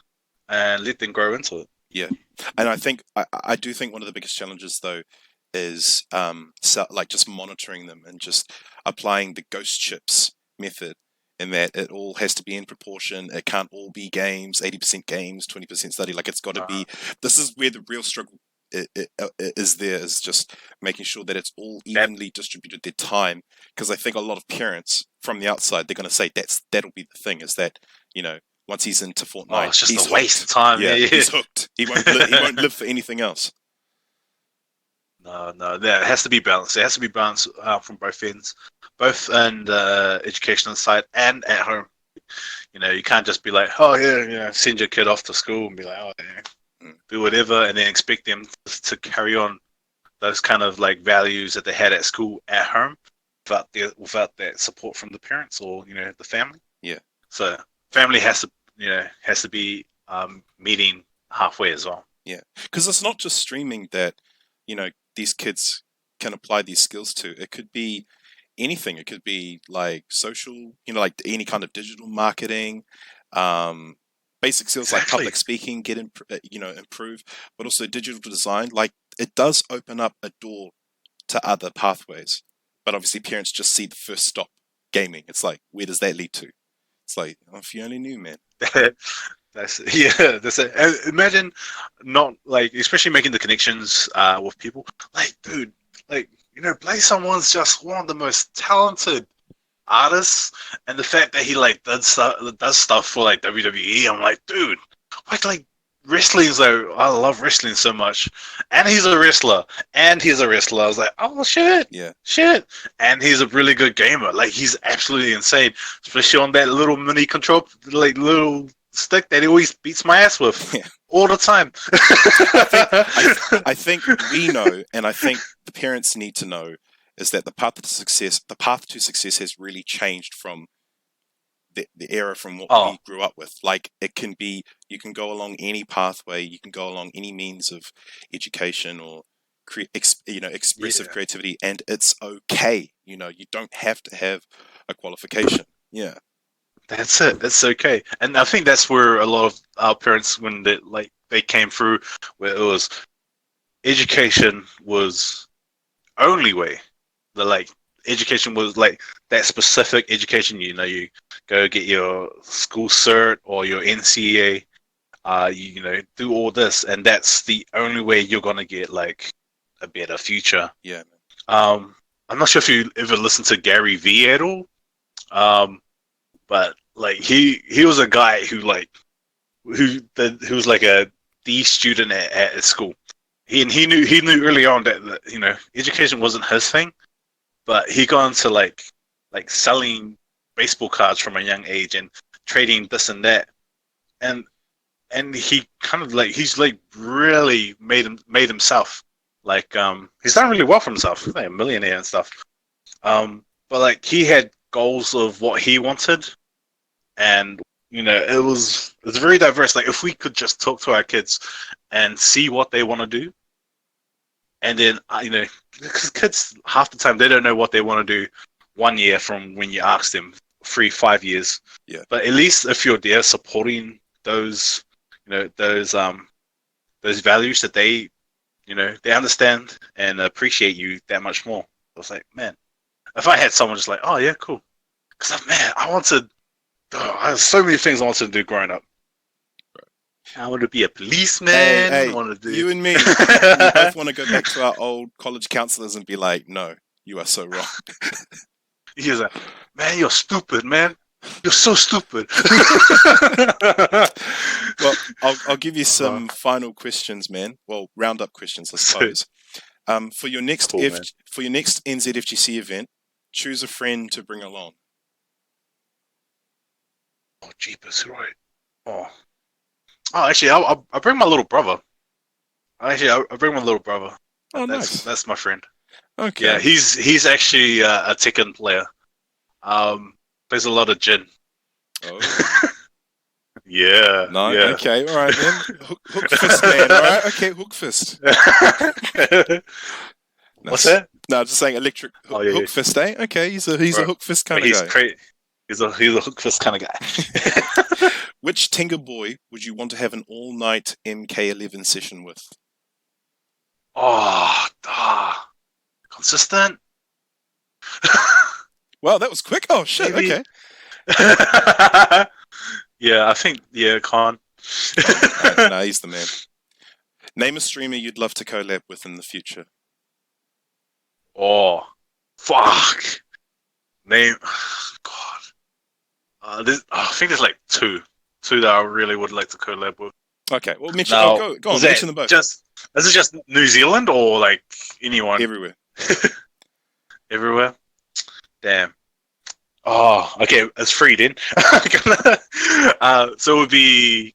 and let them grow into it. Yeah, and I do think one of the biggest challenges though is like just monitoring them and just applying the ghost chips method, in that it all has to be in proportion. It can't all be games, 80% games, 20% study. Like it's got to be. This is where the real struggle is. There is just making sure that it's all evenly distributed their time. Because I think a lot of parents from the outside, they're going to say that'll be the thing, is that, once he's into Fortnite, it's just he's a waste of time. Yeah, he's hooked. He won't live for anything else. No, yeah, it has to be balanced. It has to be balanced from both ends, both in the educational side and at home. You can't just be like, oh yeah, send your kid off to school and be like, oh yeah, do whatever, and then expect them to carry on those kind of like values that they had at school at home without that support from the parents or the family. Yeah. So family has to be meeting halfway as well. Yeah, because it's not just streaming that these kids can apply these skills to. It could be anything. It could be like social, like any kind of digital marketing, basic skills like public speaking, improve, but also digital design. Like it does open up a door to other pathways, but obviously parents just see the first stop, gaming. It's like, where does that lead to? It's like, if you only knew, man. That's it. And imagine not like, especially making the connections with people. Like, dude, Blaze Someone's just one of the most talented artists, and the fact that he does stuff for like WWE, I'm like, dude, like wrestling is I love wrestling so much, and he's a wrestler. I was like, oh shit, and he's a really good gamer. Like he's absolutely insane, especially on that little mini control, like little stick that he always beats my ass with all the time. I think we know, and I think the parents need to know, is that the path to success has really changed from the era from what we grew up with. Like it can be, you can go along any pathway, you can go along any means of education or expressive creativity, and it's okay. You don't have to have a qualification. Yeah. That's it. It's okay, and I think that's where a lot of our parents, when they came through, where it was education was only way. Education was like that specific education. You go get your school cert or your NCEA. Do all this, and that's the only way you're gonna get like a better future. Yeah. I'm not sure if you ever listened to Gary Vee at all. But like he was a guy who was like a D student at school. He knew early on that education wasn't his thing, but he got into like selling baseball cards from a young age and trading this and that, and he kind of he's really made himself he's done really well for himself. He's like a millionaire and stuff. But he had goals of what he wanted, and it was very diverse. Like if we could just talk to our kids and see what they want to do, and then because kids half the time they don't know what they want to do 1 year from when you ask them, 3-5 years. Yeah. But at least if you're there supporting those those values that they they understand and appreciate you that much more. I was like, man, if I had someone just like, oh yeah, cool. Because, man, I have so many things I wanted to do growing up. I wanted to be a policeman. Hey, I wanted to... You and me, we both want to go back to our old college counselors and be like, no, you are so wrong. He was like, man, you're stupid, man. You're so stupid. Well, I'll give you some final questions, man. Well, roundup questions, I suppose. For your next NZFGC event, choose a friend to bring along. Oh, jeepers, right. Oh, actually, I'll bring my little brother. I'll bring my little brother. Oh, nice. That's my friend. Okay. Yeah, he's actually a Tekken player. Plays a lot of Jin. Oh. Yeah. No. Yeah. Okay. All right then. Hook fist, man. All right. Okay. Hook fist. What's that? No, I'm just saying electric hook fist, eh? Okay. He's a hook fist kind of guy. He's He's a hook fist kind of guy. Which Tenga boy would you want to have an all-night MK11 session with? Consistent. Wow, that was quick. Oh shit. Maybe. Okay. Yeah, I think Khan. Nah, he's the man. Name a streamer you'd love to collab with in the future. Oh, fuck. Name. God. I think there's like two that I really would like to collab with. Okay, well, mention. Now, Go on. Mention them both. Is it just New Zealand or like anyone? Everywhere. Everywhere. Damn. Oh, okay. It's free then. So it would be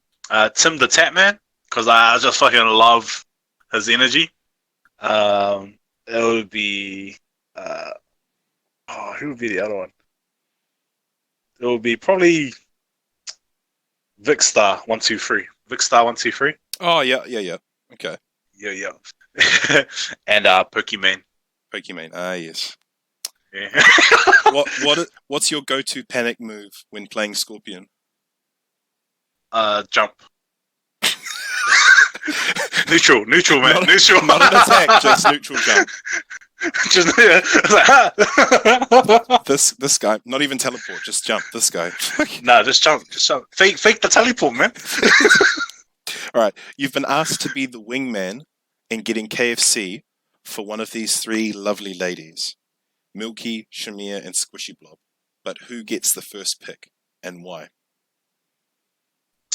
Tim the Tatman, because I just fucking love his energy. It would be who would be the other one? It would be probably Vicstar 123. Vicstar 123. Oh yeah. Okay. Yeah. And Pokemon. Pokemon. Ah yes. Yeah. What's your go-to panic move when playing Scorpion? Jump. Neutral, man. Neutral. Not an attack, just neutral jump. Just This guy, not even teleport, just jump. This guy. Nah, just jump. Fake the teleport, man. All right, you've been asked to be the wingman in getting KFC for one of these three lovely ladies, Milky, Shamir, and Squishy Blob. But who gets the first pick and why?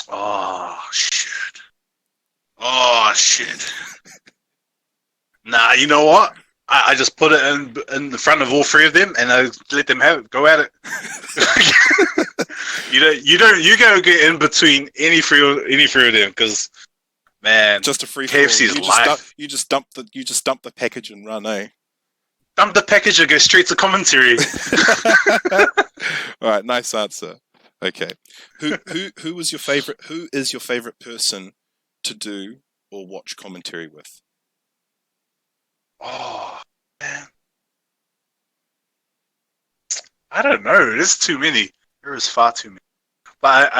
Oh shit. Nah, you know what? I just put it in the front of all three of them, and I let them have it. Go at it. You go get in between any three of them, because man, just a free KFC's life. You just dump the package and run, eh? Dump the package and go straight to commentary. All right, nice answer. Okay, who is your favorite person to do or watch commentary with? Oh man, I don't know. There's too many. There is far too many. But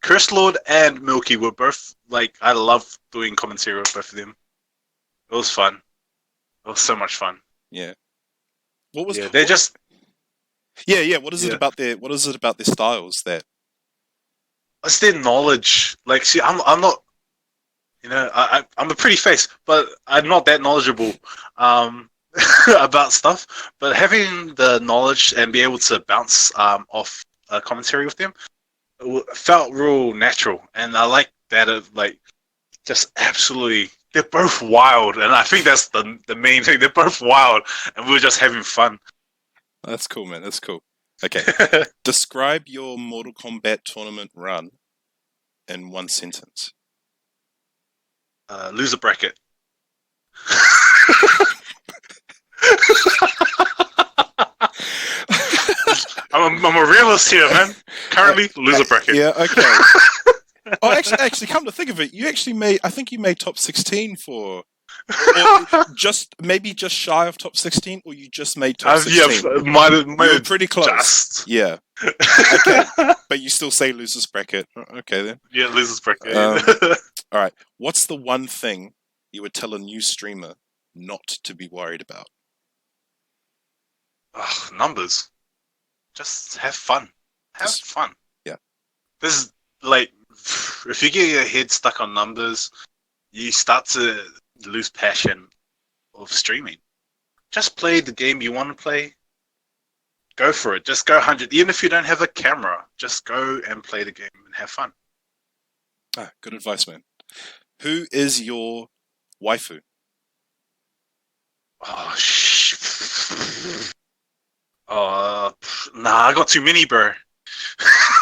Curse Lord and Milky were both like, I love doing commentary with both of them. It was fun. It was so much fun. Yeah. What was? Yeah, they just. Yeah. What is it about their styles that? It's their knowledge. Like, see, I'm not. You know, I'm a pretty face, but I'm not that knowledgeable about stuff. But having the knowledge and be able to bounce off a commentary with them felt real natural, and I like that. Like, just absolutely, they're both wild, and I think that's the main thing. They're both wild, and we're just having fun. That's cool, man. That's cool. Okay, describe your Mortal Kombat tournament run in one sentence. Loser bracket. I'm a realist here, man. Currently, loser bracket. Yeah, okay. Oh, actually, come to think of it, I think you made top 16 for, or just shy of top 16, or you just made top 16. Yeah, might have pretty close. Just. Yeah. Okay, but you still say losers bracket. Okay then. Yeah, losers bracket. All right. What's the one thing you would tell a new streamer not to be worried about? Numbers. Just have fun. Have fun. Yeah. This is like, if you get your head stuck on numbers, you start to lose passion of streaming. Just play the game you want to play. Go for it. Just go 100. Even if you don't have a camera, just go and play the game and have fun. Ah, good advice, man. Who is your waifu? Oh, nah, I got too many, bro.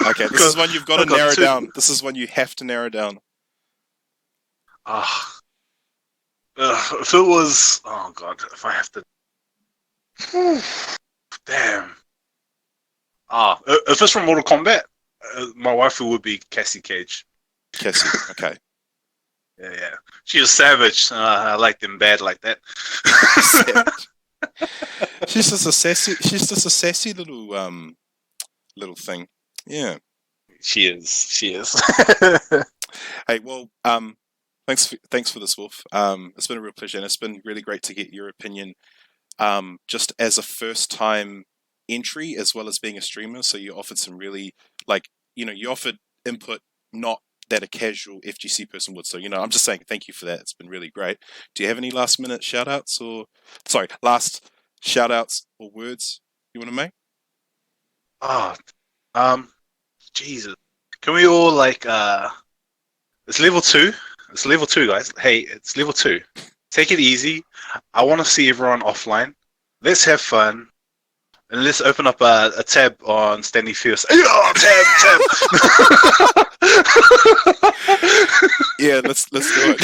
Okay, this is one you've got to narrow down. This is one you have to narrow down. If it was, oh god, if I have to, damn. If it's from Mortal Kombat, my waifu would be Cassie Cage. Cassie, okay. Yeah. She's a savage. I like them bad like that. She's just a sassy. She's just a sassy little thing. Yeah. She is. She is. Hey, well, thanks for this, Wolf. It's been a real pleasure, and it's been really great to get your opinion. Just as a first-time entry, as well as being a streamer, so you offered some really, you offered input not that a casual FGC person would. So, I'm just saying thank you for that. It's been really great. Do you have any last-minute shout-outs last shout-outs or words you want to make? Jesus. Can we all it's level 2. It's level 2, guys. Hey, it's level 2. Take it easy. I want to see everyone offline. Let's have fun. And let's open up a tab on StandingFierce. Tab. Yeah, let's do it.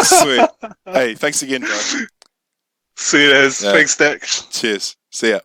Sweet. Hey, thanks again, bro. See you guys. Yeah. Thanks, Dak. Cheers. See ya.